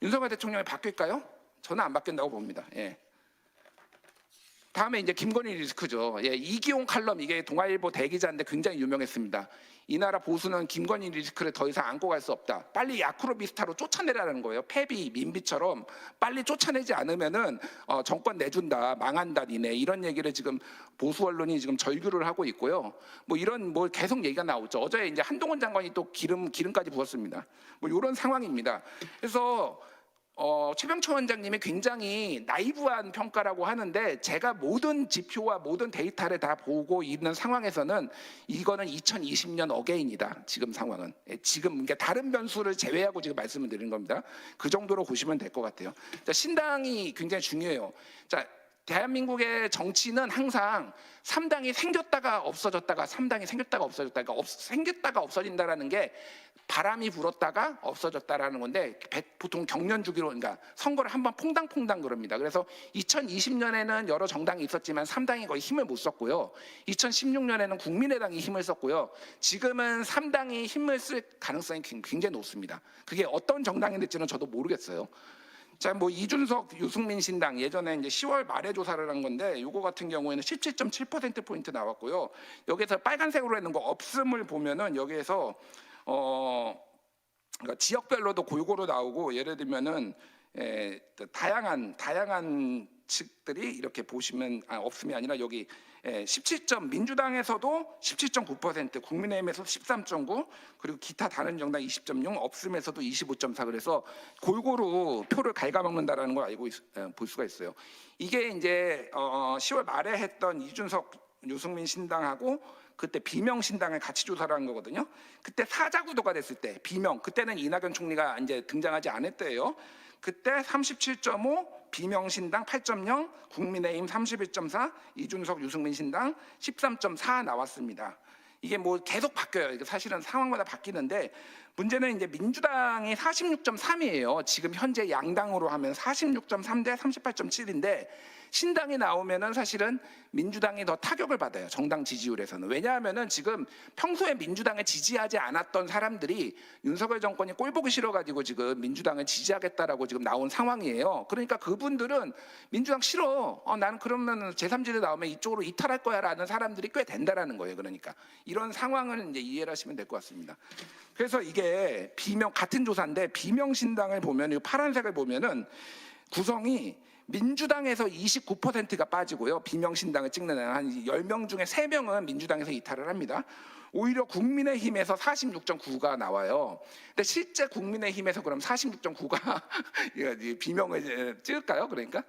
윤석열 대통령이 바뀔까요? 저는 안 바뀐다고 봅니다. 예. 다음에 이제 김건희 리스크죠. 예, 이기용 칼럼 이게 동아일보 대기자인데 굉장히 유명했습니다. 이 나라 보수는 김건희 리스크를 더 이상 안고 갈 수 없다. 빨리 야쿠르비스타로 쫓아내라는 거예요. 패비, 민비처럼 빨리 쫓아내지 않으면은 정권 내준다, 망한다, 니네 이런 얘기를 지금 보수 언론이 지금 절규를 하고 있고요. 뭐 이런 뭐 계속 얘기가 나오죠. 어제 이제 한동훈 장관이 또 기름까지 부었습니다. 뭐 이런 상황입니다. 그래서 최병철 원장님이 굉장히 나이브한 평가라고 하는데 제가 모든 지표와 모든 데이터를 다 보고 있는 상황에서는 이거는 2020년 어게인이다. 지금 상황은 지금 그러니까 다른 변수를 제외하고 지금 말씀을 드리는 겁니다. 그 정도로 보시면 될 것 같아요. 자, 신당이 굉장히 중요해요. 자, 대한민국의 정치는 항상 3당이 생겼다가 없어졌다가 3당이 생겼다가 없어졌다가 그러니까 생겼다가 없어진다라는 게 바람이 불었다가 없어졌다라는 건데 보통 경년 주기로 그러니까 선거를 한번 퐁당퐁당 그럽니다. 그래서 2020년에는 여러 정당이 있었지만 3당이 거의 힘을 못 썼고요. 2016년에는 국민의당이 힘을 썼고요. 지금은 3당이 힘을 쓸 가능성이 굉장히 높습니다. 그게 어떤 정당이 될지는 저도 모르겠어요. 자, 뭐 이준석, 유승민 신당 예전에 이제 10월 말에 조사를 한 건데 이거 같은 경우에는 17.7% 포인트 나왔고요. 여기서 빨간색으로 했는 거 없음을 보면은 여기에서 그러니까 지역별로도 골고루 나오고 예를 들면은 다양한 측들이 이렇게 보시면 없음이 아니라 여기 17점 민주당에서도 17.9%, 국민의힘에서 13.9, 그리고 기타 다른 정당 20.6, 없음에서도 25.4 그래서 골고루 표를 갉아먹는다라는 걸 볼 수가 있어요. 이게 이제 10월 말에 했던 이준석, 유승민 신당하고 그때 비명 신당을 같이 조사를 한 거거든요. 그때 사자 구도가 됐을 때 비명 그때는 이낙연 총리가 이제 등장하지 않았대요. 그때 37.5, 비명 신당 8.0, 국민의힘 31.4, 이준석, 유승민 신당 13.4 나왔습니다. 이게 뭐 계속 바뀌어요. 이게 사실은 상황마다 바뀌는데 문제는 이제 민주당이 46.3이에요. 지금 현재 양당으로 하면 46.3 대 38.7인데 신당이 나오면은 사실은 민주당이 더 타격을 받아요. 정당 지지율에서는. 왜냐하면은 지금 평소에 민주당을 지지하지 않았던 사람들이 윤석열 정권이 꼴 보기 싫어가지고 지금 민주당을 지지하겠다라고 지금 나온 상황이에요. 그러니까 그분들은 민주당 싫어. 나는 그러면 제3지대 나오면 이쪽으로 이탈할 거야라는 사람들이 꽤 된다라는 거예요. 그러니까 이런 상황을 이제 이해를 하시면 될 것 같습니다. 그래서 이게 비명 같은 조사인데 비명 신당을 보면 이 파란색을 보면은 구성이 민주당에서 29%가 빠지고요. 비명신당을 찍는 한 10명 중에 3명은 민주당에서 이탈을 합니다. 오히려 국민의힘에서 46.9가 나와요. 근데 실제 국민의힘에서 그럼 46.9가 비명을 찍을까요? 그러니까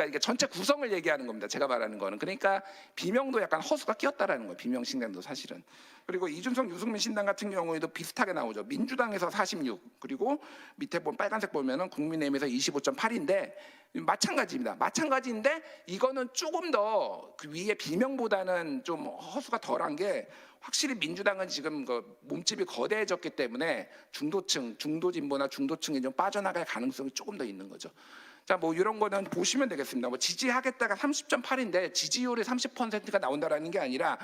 이게 전체 구성을 얘기하는 겁니다. 제가 말하는 거는. 그러니까 비명도 약간 허수가 끼었다라는 거예요. 비명신당도 사실은. 그리고 이준석, 유승민 신당 같은 경우에도 비슷하게 나오죠. 민주당에서 46, 그리고 밑에 빨간색 보면은 국민의힘에서 25.8인데 마찬가지입니다. 마찬가지인데 이거는 조금 더 그 위에 비명보다는 좀 허수가 덜한 게 확실히 민주당은 지금 그 몸집이 거대해졌기 때문에 중도층, 중도진보나 중도층이 좀 빠져나갈 가능성이 조금 더 있는 거죠. 자, 뭐 이런 거는 보시면 되겠습니다. 뭐 지지하겠다가 30.8인데 지지율이 30%가 나온다라는 게 아니라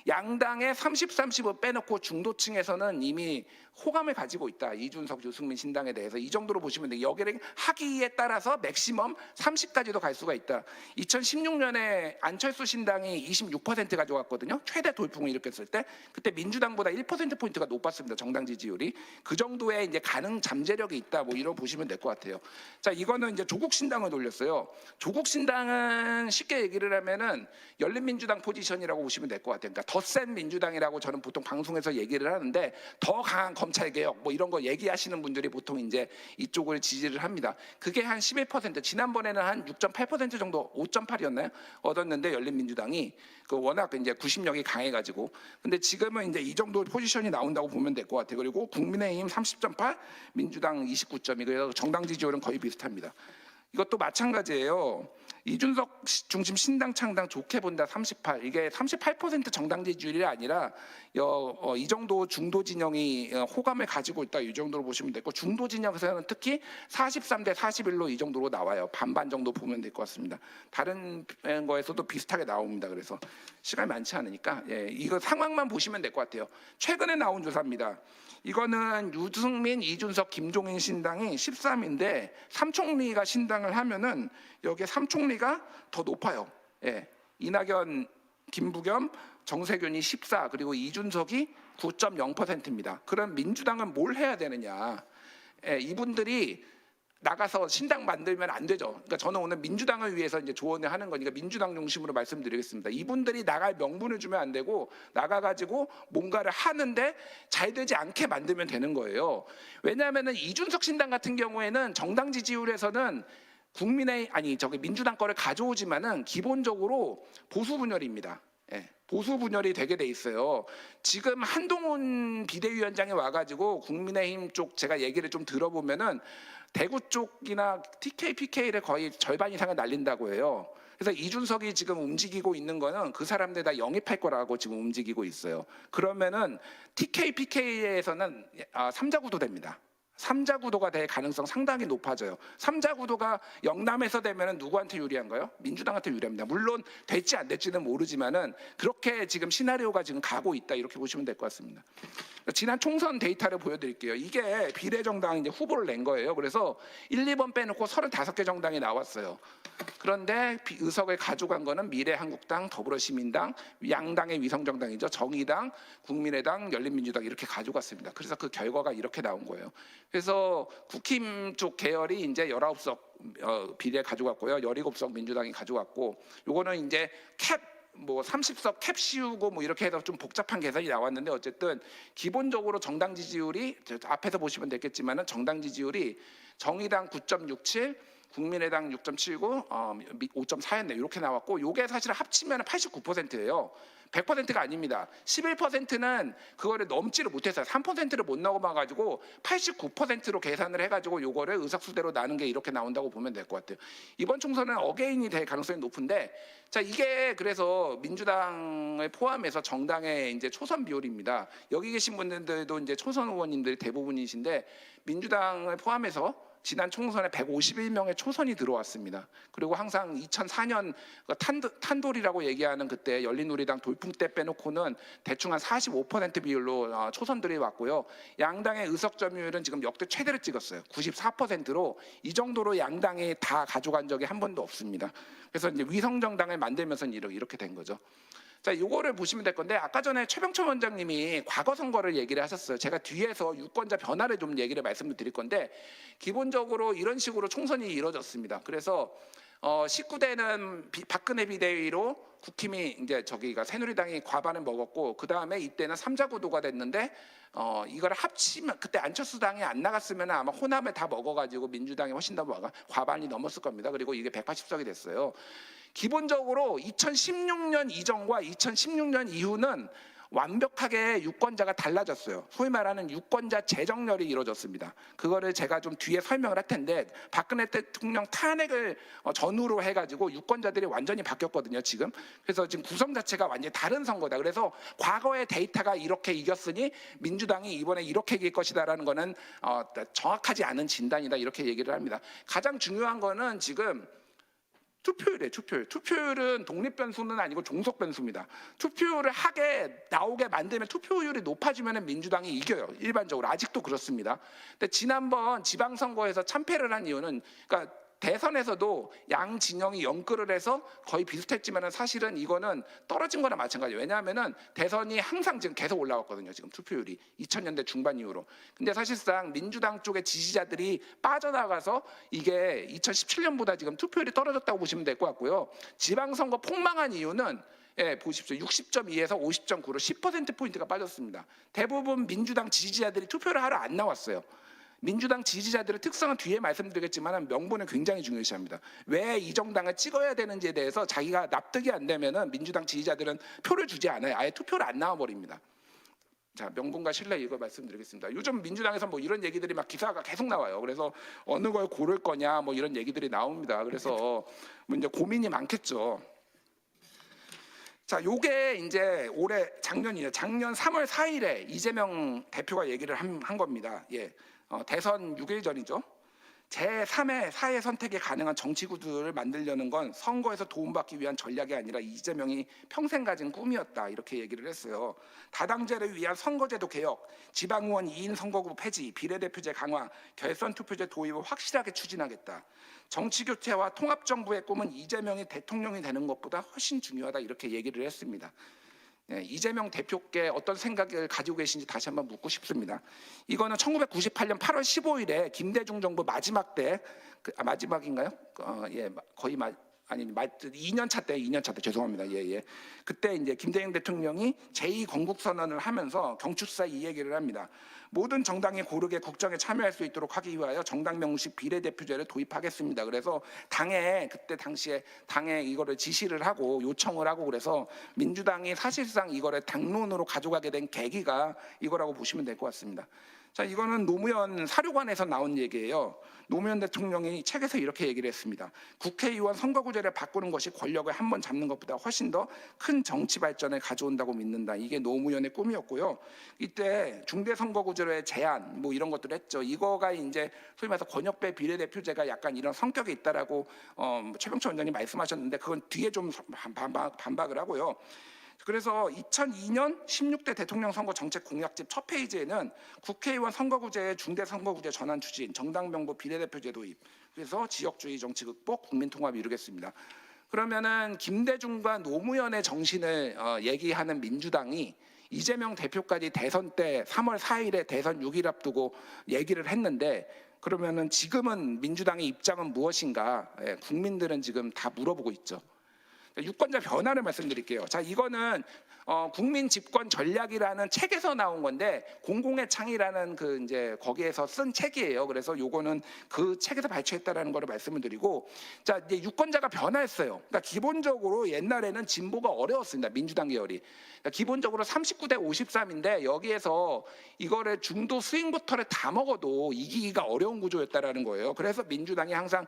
양당의 30, 30을 빼놓고 중도층에서는 이미 호감을 가지고 있다. 이준석, 유승민 신당에 대해서 이 정도로 보시면 돼요. 여기를 하기에 따라서 맥시멈 30까지도 갈 수가 있다. 2016년에 안철수 신당이 26% 가져갔거든요. 최대 돌풍을 일으켰을 때 그때 민주당보다 1%포인트가 높았습니다. 정당 지지율이. 그 정도의 이제 가능 잠재력이 있다. 뭐 이런 보시면 될 것 같아요. 자, 이거는 이제 조국 신당을 돌렸어요. 조국 신당은 쉽게 얘기를 하면은 열린민주당 포지션이라고 보시면 될 것 같아요. 그러니까 더 센 민주당이라고 저는 보통 방송에서 얘기를 하는데 더 강한 검찰개혁 뭐 이런 거 얘기하시는 분들이 보통 이제 이쪽을 지지를 합니다. 그게 한 11%, 지난번에는 한 6.8% 정도, 5.8이었나요? 얻었는데 열린민주당이 그 워낙 이제 구심력이 강해가지고. 근데 지금은 이제 이 정도 포지션이 나온다고 보면 될 것 같아요. 그리고 국민의힘 30.8, 민주당 29.2, 그래서 정당 지지율은 거의 비슷합니다. 이것도 마찬가지예요. 이준석 중심 신당 창당 좋게 본다 38. 이게 38% 정당 지지율이 아니라 이 정도 중도 진영이 호감을 가지고 있다. 이 정도로 보시면 되고 중도 진영에서는 특히 43대 41로 이 정도로 나와요. 반반 정도 보면 될 것 같습니다. 다른 거에서도 비슷하게 나옵니다. 그래서 시간이 많지 않으니까 이거 상황만 보시면 될 것 같아요. 최근에 나온 조사입니다. 이거는 유승민, 이준석, 김종인 신당이 13인데 삼총리가 신당을 하면은 여기에 삼총리가 더 높아요. 이낙연, 김부겸, 정세균이 14, 그리고 이준석이 9.0%입니다. 그럼 민주당은 뭘 해야 되느냐? 이분들이 나가서 신당 만들면 안 되죠. 그러니까 저는 오늘 민주당을 위해서 이제 조언을 하는 거니까 민주당 중심으로 말씀드리겠습니다. 이분들이 나갈 명분을 주면 안 되고 나가가지고 뭔가를 하는데 잘 되지 않게 만들면 되는 거예요. 왜냐하면은 이준석 신당 같은 경우에는 정당 지지율에서는 민주당 거를 가져오지만은 기본적으로 보수 분열입니다. 예, 보수 분열이 되게 돼 있어요. 지금 한동훈 비대위원장이 와가지고 국민의힘 쪽 제가 얘기를 좀 들어보면은 대구 쪽이나 TK, PK를 거의 절반 이상을 날린다고 해요. 그래서 이준석이 지금 움직이고 있는 거는 그 사람들 다 영입할 거라고 지금 움직이고 있어요. 그러면은 TK, PK에서는 3자 구도 됩니다. 3자 구도가 될 가능성 상당히 높아져요. 3자 구도가 영남에서 되면 누구한테 유리한가요? 민주당한테 유리합니다. 물론 될지 안 될지는 모르지만은 그렇게 지금 시나리오가 지금 가고 있다 이렇게 보시면 될 것 같습니다. 지난 총선 데이터를 보여드릴게요. 이게 비례정당 이제 후보를 낸 거예요. 그래서 1, 2번 빼놓고 35개 정당이 나왔어요. 그런데 의석을 가져간 거는 미래한국당, 더불어시민당, 양당의 위성정당이죠. 정의당, 국민의당, 열린민주당 이렇게 가져갔습니다. 그래서 그 결과가 이렇게 나온 거예요. 그래서 국힘 쪽 계열이 이제 19석 비례 가져갔고요. 17석 민주당이 가져갔고, 요거는 이제 캡 30석 캡 씌우고 이렇게 해서 좀 복잡한 계산이 나왔는데 어쨌든 기본적으로 정당 지지율이 앞에서 보시면 되겠지만은 정당 지지율이 정의당 9.67, 국민의당 6.79, 5.4였네 이렇게 나왔고, 요게 사실 합치면 89%예요. 100%가 아닙니다. 11%는 그거를 넘지를 못했어요. 3%를 못 넘어가가지고 89%로 계산을 해가지고 요거를 의석수대로 나눈 게 이렇게 나온다고 보면 될 것 같아요. 이번 총선은 어게인이 될 가능성이 높은데, 자 이게 그래서 민주당을 포함해서 정당의 이제 초선 비율입니다. 여기 계신 분들도 이제 초선 의원님들 대부분이신데 민주당을 포함해서 지난 총선에 151명의 초선이 들어왔습니다. 그리고 항상 2004년 탄돌이라고 얘기하는 그때 열린우리당 돌풍 때 빼놓고는 대충 한 45% 비율로 초선들이 왔고요. 양당의 의석 점유율은 지금 역대 최대를 찍었어요. 94%로 이 정도로 양당이 다 가져간 적이 한 번도 없습니다. 그래서 이제 위성정당을 만들면서 이렇게 된 거죠. 자, 요거를 보시면 될 건데, 아까 전에 최병철 원장님이 과거 선거를 얘기를 하셨어요. 제가 뒤에서 유권자 변화를 좀 얘기를 말씀을 드릴 건데, 기본적으로 이런 식으로 총선이 이루어졌습니다. 그래서 19대는 박근혜 비대위로 국힘이 이제 새누리당이 과반을 먹었고, 그 다음에 이때는 3자 구도가 됐는데, 이걸 합치면 그때 안철수당이 안 나갔으면 아마 호남을 다 먹어가지고 민주당이 훨씬 더 과반이 넘었을 겁니다. 그리고 이게 180석이 됐어요. 기본적으로 2016년 이전과 2016년 이후는 완벽하게 유권자가 달라졌어요. 소위 말하는 유권자 재정렬이 이루어졌습니다. 그거를 제가 좀 뒤에 설명을 할 텐데, 박근혜 대통령 탄핵을 전후로 해가지고 유권자들이 완전히 바뀌었거든요, 지금. 그래서 지금 구성 자체가 완전히 다른 선거다. 그래서 과거의 데이터가 이렇게 이겼으니 민주당이 이번에 이렇게 이길 것이다라는 거는 정확하지 않은 진단이다 이렇게 얘기를 합니다. 가장 중요한 거는 지금 투표율이에요. 투표율은 독립 변수는 아니고 종속 변수입니다. 투표율을 나오게 만들면 투표율이 높아지면 민주당이 이겨요. 일반적으로 아직도 그렇습니다. 근데 지난번 지방선거에서 참패를 한 이유는, 그러니까 대선에서도 양 진영이 연끌을 해서 거의 비슷했지만 사실은 이거는 떨어진 거나 마찬가지예요. 왜냐하면은 대선이 항상 지금 계속 올라왔거든요. 지금 투표율이 2000년대 중반 이후로. 근데 사실상 민주당 쪽의 지지자들이 빠져나가서 이게 2017년보다 지금 투표율이 떨어졌다고 보시면 될 것 같고요. 지방선거 폭망한 이유는 보십시오. 60.2에서 50.9로 10%포인트가 빠졌습니다. 대부분 민주당 지지자들이 투표를 하러 안 나왔어요. 민주당 지지자들의 특성은 뒤에 말씀드리겠지만 명분을 굉장히 중요시합니다. 왜 이 정당을 찍어야 되는지에 대해서 자기가 납득이 안 되면은 민주당 지지자들은 표를 주지 않아요. 아예 투표를 안 나와버립니다. 자, 명분과 신뢰 이거 말씀드리겠습니다. 요즘 민주당에서 이런 얘기들이 막 기사가 계속 나와요. 그래서 어느 걸 고를 거냐 이런 얘기들이 나옵니다. 그래서 이제 고민이 많겠죠. 자, 요게 이제 작년이에요. 작년 3월 4일에 이재명 대표가 얘기를 한 겁니다. 예. 대선 6일 전이죠. 제3의 사회 선택이 가능한 정치구도를 만들려는 건 선거에서 도움받기 위한 전략이 아니라 이재명이 평생 가진 꿈이었다 이렇게 얘기를 했어요. 다당제를 위한 선거제도 개혁, 지방의원 2인 선거구 폐지, 비례대표제 강화, 결선투표제 도입을 확실하게 추진하겠다. 정치교체와 통합정부의 꿈은 이재명이 대통령이 되는 것보다 훨씬 중요하다 이렇게 얘기를 했습니다. 이재명 대표께 어떤 생각을 가지고 계신지 다시 한번 묻고 싶습니다. 이거는 1998년 8월 15일에 김대중 정부 마지막 때 마지막인가요? 거의 2년 차 때 죄송합니다. 예. 그때 이제 김대중 대통령이 제2건국선언을 하면서 경축사에 이 얘기를 합니다. 모든 정당이 고르게 국정에 참여할 수 있도록 하기 위하여 정당 명식 비례대표제를 도입하겠습니다. 그래서 그때 당시에 당에 이거를 지시를 하고 요청을 하고 그래서 민주당이 사실상 이거를 당론으로 가져가게 된 계기가 이거라고 보시면 될 것 같습니다. 자, 이거는 노무현 사료관에서 나온 얘기예요. 노무현 대통령이 책에서 이렇게 얘기를 했습니다. 국회의원 선거구제를 바꾸는 것이 권력을 한 번 잡는 것보다 훨씬 더 큰 정치 발전을 가져온다고 믿는다. 이게 노무현의 꿈이었고요. 이때 중대선거구제의 제안 이런 것들을 했죠. 이거가 이제 소위 말해서 권역배 비례대표제가 약간 이런 성격이 있다라고 최병철 원장님 말씀하셨는데 그건 뒤에 좀 반박을 하고요. 그래서 2002년 16대 대통령 선거 정책 공약집 첫 페이지에는 국회의원 선거구제의 중대선거구제 전환 추진, 정당명부 비례대표제 도입, 그래서 지역주의 정치 극복, 국민통합 이루겠습니다. 그러면은 김대중과 노무현의 정신을 얘기하는 민주당이 이재명 대표까지 대선 때 3월 4일에 대선 6일 앞두고 얘기를 했는데 그러면은 지금은 민주당의 입장은 무엇인가? 국민들은 지금 다 물어보고 있죠. 유권자 변화를 말씀드릴게요. 자, 이거는 국민 집권 전략이라는 책에서 나온 건데 공공의 창이라는 거기에서 쓴 책이에요. 그래서 요거는 그 책에서 발췌했다라는 거를 말씀을 드리고, 자, 이제 유권자가 변화했어요. 그러니까 기본적으로 옛날에는 진보가 어려웠습니다. 민주당 계열이. 그러니까 기본적으로 39대 53인데 여기에서 이거를 중도 스윙 보터를 다 먹어도 이기기가 어려운 구조였다라는 거예요. 그래서 민주당이 항상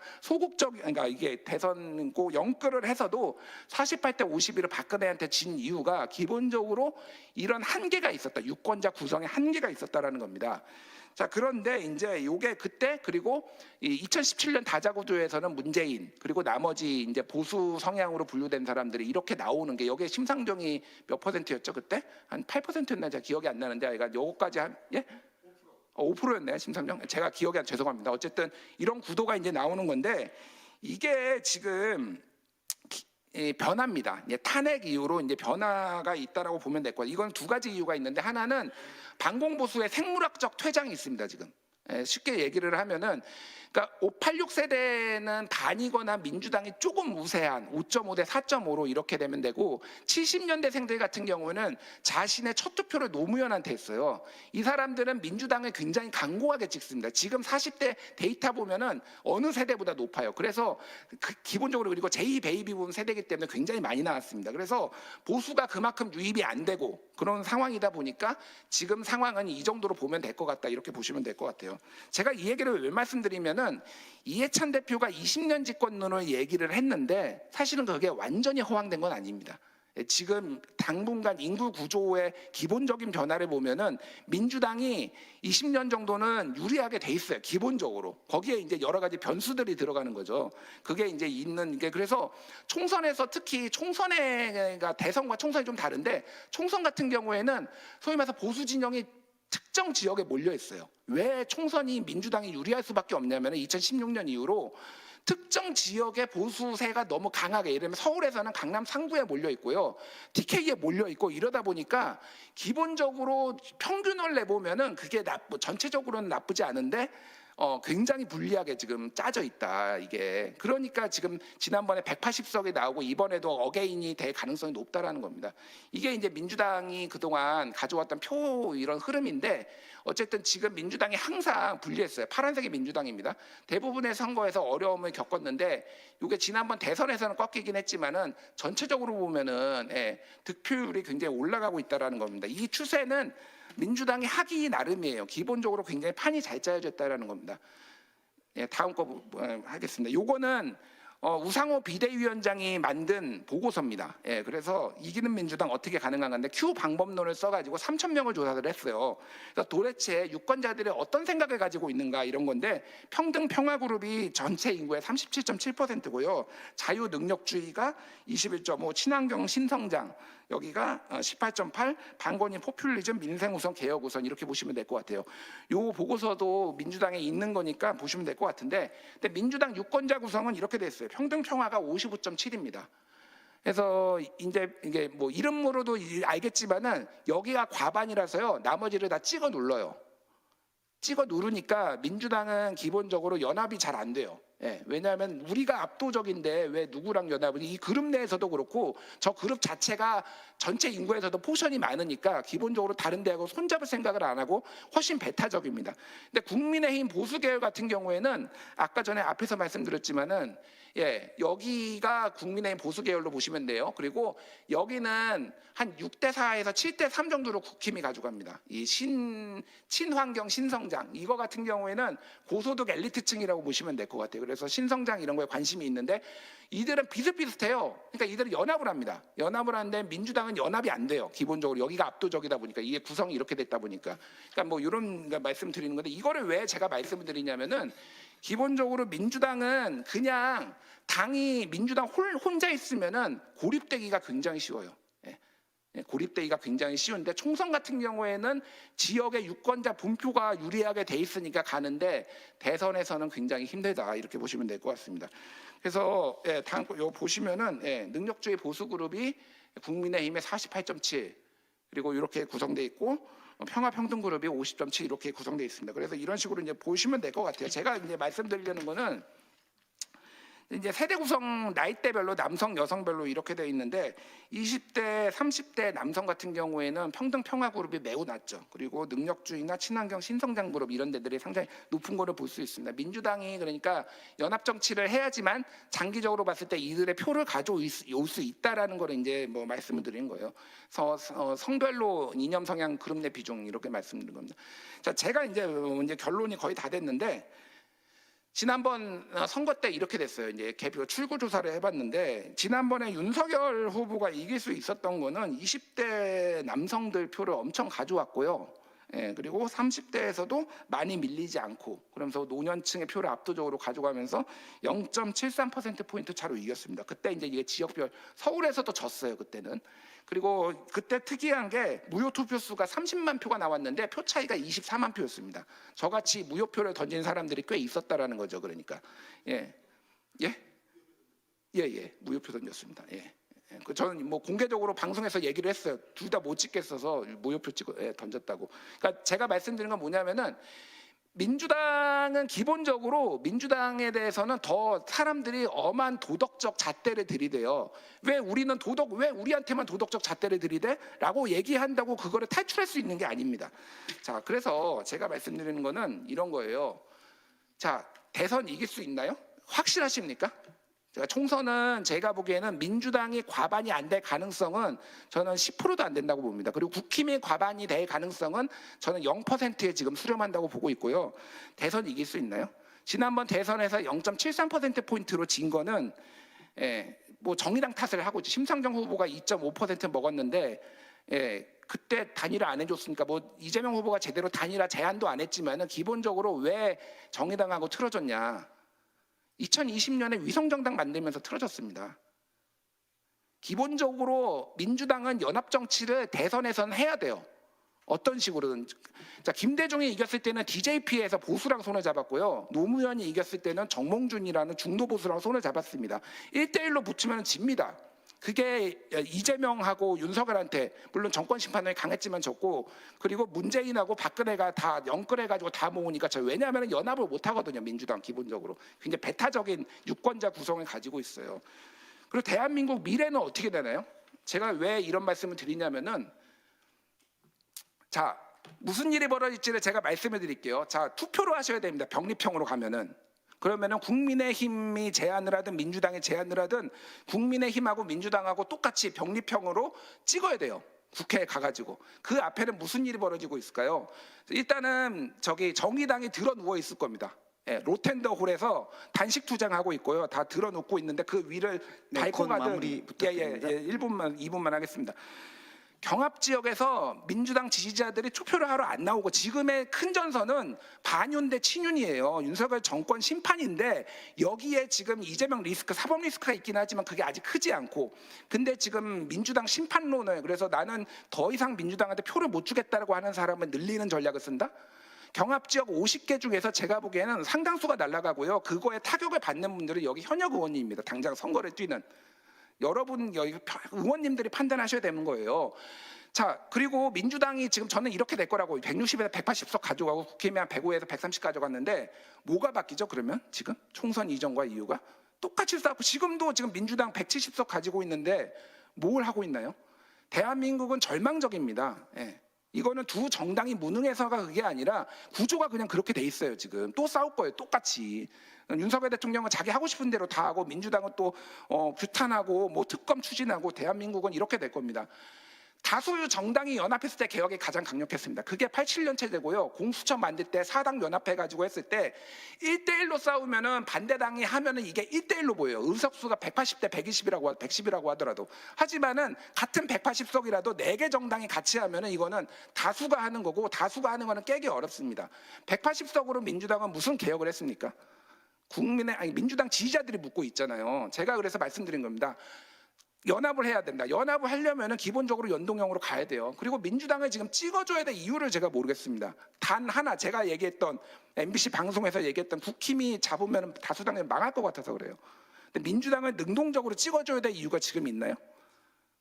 그러니까 이게 대선고 영끌을 해서도 48대 51을 박근혜한테 진 이유가 기본적으로 이런 한계가 있었다. 유권자 구성에 한계가 있었다라는 겁니다. 자, 그런데 이제 요게 그때 그리고 2017년 다자구조에서는 문재인 그리고 나머지 이제 보수 성향으로 분류된 사람들이 이렇게 나오는 게 여기에 심상정이 몇 %였죠 그때? 한 8%였나 제가 기억이 안 나는데 그러니까 요거까지 한 5%였네요 심상정. 제가 기억이 안 죄송합니다. 어쨌든 이런 구도가 이제 나오는 건데 이게 지금 변화입니다. 탄핵 이후로 이제 변화가 있다라고 보면 될 거예요. 이건 두 가지 이유가 있는데 하나는 반공보수의 생물학적 퇴장이 있습니다. 지금 쉽게 얘기를 하면은 그러니까 586 세대는 반이거나 민주당이 조금 우세한 5.5대 4.5로 이렇게 되면 되고 70년대생들 같은 경우는 자신의 첫 투표를 노무현한테 했어요. 이 사람들은 민주당을 굉장히 강고하게 찍습니다. 지금 40대 데이터 보면은 어느 세대보다 높아요. 그래서 기본적으로 그리고 제2 베이비 붐 세대이기 때문에 굉장히 많이 나왔습니다. 그래서 보수가 그만큼 유입이 안 되고 그런 상황이다 보니까 지금 상황은 이 정도로 보면 될 것 같다 이렇게 보시면 될 것 같아요. 제가 이 얘기를 왜 말씀드리면은 이해찬 대표가 20년 집권론을 얘기를 했는데 사실은 그게 완전히 허황된 건 아닙니다. 지금 당분간 인구 구조의 기본적인 변화를 보면은 민주당이 20년 정도는 유리하게 돼 있어요. 기본적으로 거기에 이제 여러 가지 변수들이 들어가는 거죠. 그게 이제 있는 게 그래서 총선에서 특히 총선에가 대선과 총선이 좀 다른데 총선 같은 경우에는 소위 말해서 보수 진영이 특정 지역에 몰려 있어요. 왜 총선이 민주당이 유리할 수밖에 없냐면 2016년 이후로 특정 지역의 보수세가 너무 강하게 예를 들면 서울에서는 강남 상구에 몰려 있고요. TK에 몰려 있고 이러다 보니까 기본적으로 평균을 내보면은 그게 전체적으로는 나쁘지 않은데 굉장히 불리하게 지금 짜져 있다 이게. 그러니까 지금 지난번에 180석이 나오고 이번에도 어게인이 될 가능성이 높다라는 겁니다. 이게 이제 민주당이 그동안 가져왔던 표 이런 흐름인데 어쨌든 지금 민주당이 항상 불리했어요. 파란색이 민주당입니다. 대부분의 선거에서 어려움을 겪었는데 이게 지난번 대선에서는 꺾이긴 했지만은 전체적으로 보면은 득표율이 굉장히 올라가고 있다라는 겁니다. 이 추세는 민주당이 하기 나름이에요. 기본적으로 굉장히 판이 잘 짜여졌다라는 겁니다. 다음 거 하겠습니다. 요거는 우상호 비대위원장이 만든 보고서입니다. 그래서 이기는 민주당 어떻게 가능한 건데 Q 방법론을 써가지고 3,000명을 조사를 했어요. 그래서 도대체 유권자들이 어떤 생각을 가지고 있는가 이런 건데 평등평화그룹이 전체 인구의 37.7%고요. 자유능력주의가 21.5, 친환경 신성장 여기가 18.8, 반건이 포퓰리즘, 민생우선, 개혁우선 이렇게 보시면 될 것 같아요. 요 보고서도 민주당에 있는 거니까 보시면 될 것 같은데 근데 민주당 유권자 구성은 이렇게 돼 있어요. 평등평화가 55.7입니다. 그래서 이제 이게 뭐 이름으로도 알겠지만은 여기가 과반이라서요. 나머지를 다 찍어 눌러요. 찍어 누르니까 민주당은 기본적으로 연합이 잘 안 돼요. 예, 왜냐하면 우리가 압도적인데 왜 누구랑 연합을, 이 그룹 내에서도 그렇고 저 그룹 자체가 전체 인구에서도 포션이 많으니까 기본적으로 다른 데하고 손잡을 생각을 안 하고 훨씬 배타적입니다. 근데 국민의힘 보수계열 같은 경우에는 아까 전에 앞에서 말씀드렸지만은 예, 여기가 국민의힘 보수계열로 보시면 돼요. 그리고 여기는 한 6대4에서 7대3 정도로 국힘이 가져갑니다. 이 친환경 신성장 이거 같은 경우에는 고소득 엘리트층이라고 보시면 될 것 같아요. 그래서 신성장 이런 거에 관심이 있는데 이들은 비슷비슷해요. 그러니까 이들은 연합을 합니다. 연합을 하는데 민주당은 연합이 안 돼요. 기본적으로 여기가 압도적이다 보니까 이게 구성이 이렇게 됐다 보니까 그러니까 뭐 이런 말씀 드리는 건데 이거를 왜 제가 말씀을 드리냐면은 기본적으로 민주당은 그냥 당이 민주당 혼자 있으면은 고립되기가 굉장히 쉬워요. 고립되기가 굉장히 쉬운데 총선 같은 경우에는 지역의 유권자 분표가 유리하게 돼 있으니까 가는데 대선에서는 굉장히 힘들다 이렇게 보시면 될 것 같습니다. 그래서 다음 거 보시면은 능력주의 보수 그룹이 국민의힘의 48.7 그리고 이렇게 구성돼 있고 평화평등 그룹이 50.7 이렇게 구성돼 있습니다. 그래서 이런 식으로 이제 보시면 될 것 같아요. 제가 이제 말씀드리려는 거는 이제 세대 구성 나이대별로 남성 여성별로 이렇게 되어 있는데 20대 30대 남성 같은 경우에는 평등 평화 그룹이 매우 낮죠. 그리고 능력주의나 친환경 신성장 그룹 이런 데들이 상당히 높은 거를 볼 수 있습니다. 민주당이 그러니까 연합 정치를 해야지만 장기적으로 봤을 때 이들의 표를 가져올 수 있다라는 거를 이제 뭐 말씀을 드린 거예요. 성별로 이념 성향 그룹 내 비중 이렇게 말씀드린 겁니다. 자, 제가 이제 결론이 거의 다 됐는데 지난번 선거 때 이렇게 됐어요. 이제 개표 출구 조사를 해봤는데 지난번에 윤석열 후보가 이길 수 있었던 거는 20대 남성들 표를 엄청 가져왔고요. 그리고 30대에서도 많이 밀리지 않고 그러면서 노년층의 표를 압도적으로 가져가면서 0.73%포인트 차로 이겼습니다. 그때 이제 이게 지역별 서울에서도 졌어요. 그때는. 그리고 그때 특이한 게 무효 투표 수가 30만 표가 나왔는데 표 차이가 24만 표였습니다. 저같이 무효표를 던진 사람들이 꽤 있었다라는 거죠. 그러니까 무효표 던졌습니다. 저는 뭐 공개적으로 방송에서 얘기를 했어요. 둘 다 못 찍겠어서 무효표 던졌다고. 그러니까 제가 말씀드리는 건 뭐냐면은 민주당은 기본적으로 민주당에 대해서는 더 사람들이 엄한 도덕적 잣대를 들이대요. 왜 우리한테만 도덕적 잣대를 들이대? 라고 얘기한다고 그거를 탈출할 수 있는 게 아닙니다. 자, 그래서 제가 말씀드리는 거는 이런 거예요. 자, 대선 이길 수 있나요? 확실하십니까? 총선은 제가 보기에는 민주당이 과반이 안 될 가능성은 저는 10%도 안 된다고 봅니다. 그리고 국힘이 과반이 될 가능성은 저는 0%에 지금 수렴한다고 보고 있고요. 대선 이길 수 있나요? 지난번 대선에서 0.73%포인트로 진 거는 뭐 정의당 탓을 하고 심상정 후보가 2.5% 먹었는데 그때 단일화 안 해줬으니까 뭐 이재명 후보가 제대로 단일화 제안도 안 했지만은 기본적으로 왜 정의당하고 틀어졌냐? 2020년에 위성정당 만들면서 틀어졌습니다. 기본적으로 민주당은 연합정치를 대선에서는 해야 돼요. 어떤 식으로든. 자, 김대중이 이겼을 때는 DJP에서 보수랑 손을 잡았고요. 노무현이 이겼을 때는 정몽준이라는 중도 보수랑 손을 잡았습니다. 1대1로 붙으면 집니다. 그게 이재명하고 윤석열한테 물론 정권 심판이 강했지만 졌고 그리고 문재인하고 박근혜가 다 영끌해가지고 다 모으니까 왜냐하면 연합을 못 하거든요. 민주당 기본적으로 굉장히 배타적인 유권자 구성을 가지고 있어요. 그리고 대한민국 미래는 어떻게 되나요? 제가 왜 이런 말씀을 드리냐면은 자, 무슨 일이 벌어질지를 제가 말씀해 드릴게요. 자, 투표로 하셔야 됩니다. 병립형으로 가면은. 그러면은 국민의힘이 제안을 하든 민주당이 제안을 하든 국민의힘하고 민주당하고 똑같이 병립형으로 찍어야 돼요. 국회에 가가지고. 그 앞에는 무슨 일이 벌어지고 있을까요? 일단은 정의당이 들어 누워 있을 겁니다. 로텐더 홀에서 단식 투쟁하고 있고요. 다 들어 눕고 있는데 그 위를 밟고 가든 마무리 부탁드립니다. 2분만 하겠습니다. 경합 지역에서 민주당 지지자들이 투표를 하러 안 나오고 지금의 큰 전선은 반윤 대 친윤이에요. 윤석열 정권 심판인데 여기에 지금 이재명 리스크, 사법 리스크가 있긴 하지만 그게 아직 크지 않고 근데 지금 민주당 심판론을 그래서 나는 더 이상 민주당한테 표를 못 주겠다고 하는 사람을 늘리는 전략을 쓴다? 경합지역 50개 중에서 제가 보기에는 상당수가 날아가고요. 그거에 타격을 받는 분들은 여기 현역 의원님입니다. 당장 선거를 뛰는. 여러분 여기 의원님들이 판단하셔야 되는 거예요. 자, 그리고 민주당이 지금 저는 이렇게 될 거라고 160에서 180석 가져가고 국힘이 한 105에서 130 가져갔는데 뭐가 바뀌죠? 그러면 지금 총선 이전과 이유가 똑같이 싸고 지금도 지금 민주당 170석 가지고 있는데 뭘 하고 있나요? 대한민국은 절망적입니다. 예. 이거는 두 정당이 무능해서가 그게 아니라 구조가 그냥 그렇게 돼 있어요. 지금 또 싸울 거예요. 똑같이. 윤석열 대통령은 자기 하고 싶은 대로 다 하고 민주당은 또 규탄하고 뭐 특검 추진하고 대한민국은 이렇게 될 겁니다. 다수 정당이 연합했을 때 개혁이 가장 강력했습니다. 그게 87년 체제고요. 공수처 만들 때 4당 연합해가지고 했을 때 1대1로 싸우면은 반대당이 하면은 이게 1대1로 보여요. 의석수가 180대 120이라고 하더라도. 하지만은 같은 180석이라도 4개 정당이 같이 하면은 이거는 다수가 하는 거고 다수가 하는 거는 깨기 어렵습니다. 180석으로 민주당은 무슨 개혁을 했습니까? 민주당 지지자들이 묻고 있잖아요. 제가 그래서 말씀드린 겁니다. 연합을 해야 된다. 연합을 하려면 기본적으로 연동형으로 가야 돼요. 그리고 민주당을 지금 찍어줘야 될 이유를 제가 모르겠습니다. 단 하나 제가 얘기했던 MBC 방송에서 얘기했던 국힘이 잡으면 다수당이 망할 것 같아서 그래요. 근데 민주당을 능동적으로 찍어줘야 될 이유가 지금 있나요?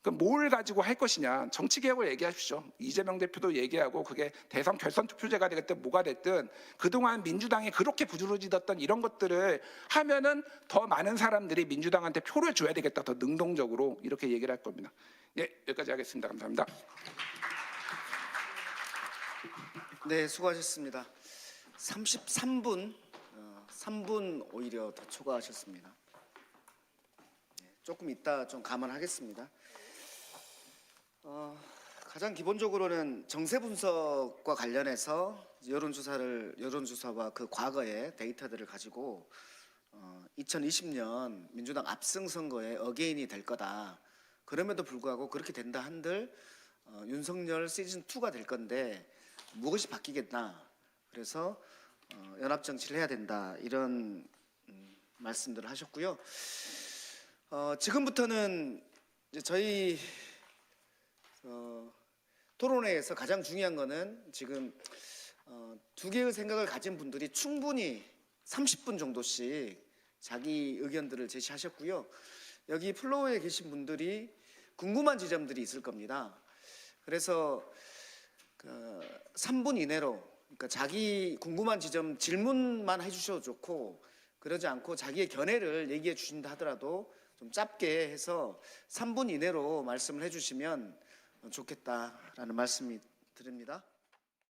그럼 뭘 가지고 할 것이냐. 정치개혁을 얘기하십시오. 이재명 대표도 얘기하고 그게 대선 결선 투표제가 되겠든 뭐가 됐든 그동안 민주당이 그렇게 부주러지던 이런 것들을 하면은 더 많은 사람들이 민주당한테 표를 줘야 되겠다. 더 능동적으로 이렇게 얘기를 할 겁니다. 예, 여기까지 하겠습니다. 감사합니다. 네, 수고하셨습니다. 33분, 3분 오히려 더 초과하셨습니다. 조금 이따 좀 감안하겠습니다. 가장 기본적으로는 정세 분석과 관련해서 여론조사와 그 과거의 데이터들을 가지고 2020년 민주당 압승 선거에 어게인이 될 거다. 그럼에도 불구하고 그렇게 된다 한들 윤석열 시즌 2가 될 건데 무엇이 바뀌겠나. 그래서 연합 정치를 해야 된다. 이런 말씀들을 하셨고요. 지금부터는 이제 저희 토론회에서 가장 중요한 거는 지금 두 개의 생각을 가진 분들이 충분히 30분 정도씩 자기 의견들을 제시하셨고요. 여기 플로어에 계신 분들이 궁금한 지점들이 있을 겁니다. 그래서 3분 이내로 그러니까 자기 궁금한 지점 질문만 해주셔도 좋고 그러지 않고 자기의 견해를 얘기해 주신다 하더라도 좀 짧게 해서 3분 이내로 말씀을 해주시면 좋겠다라는 말씀이 드립니다.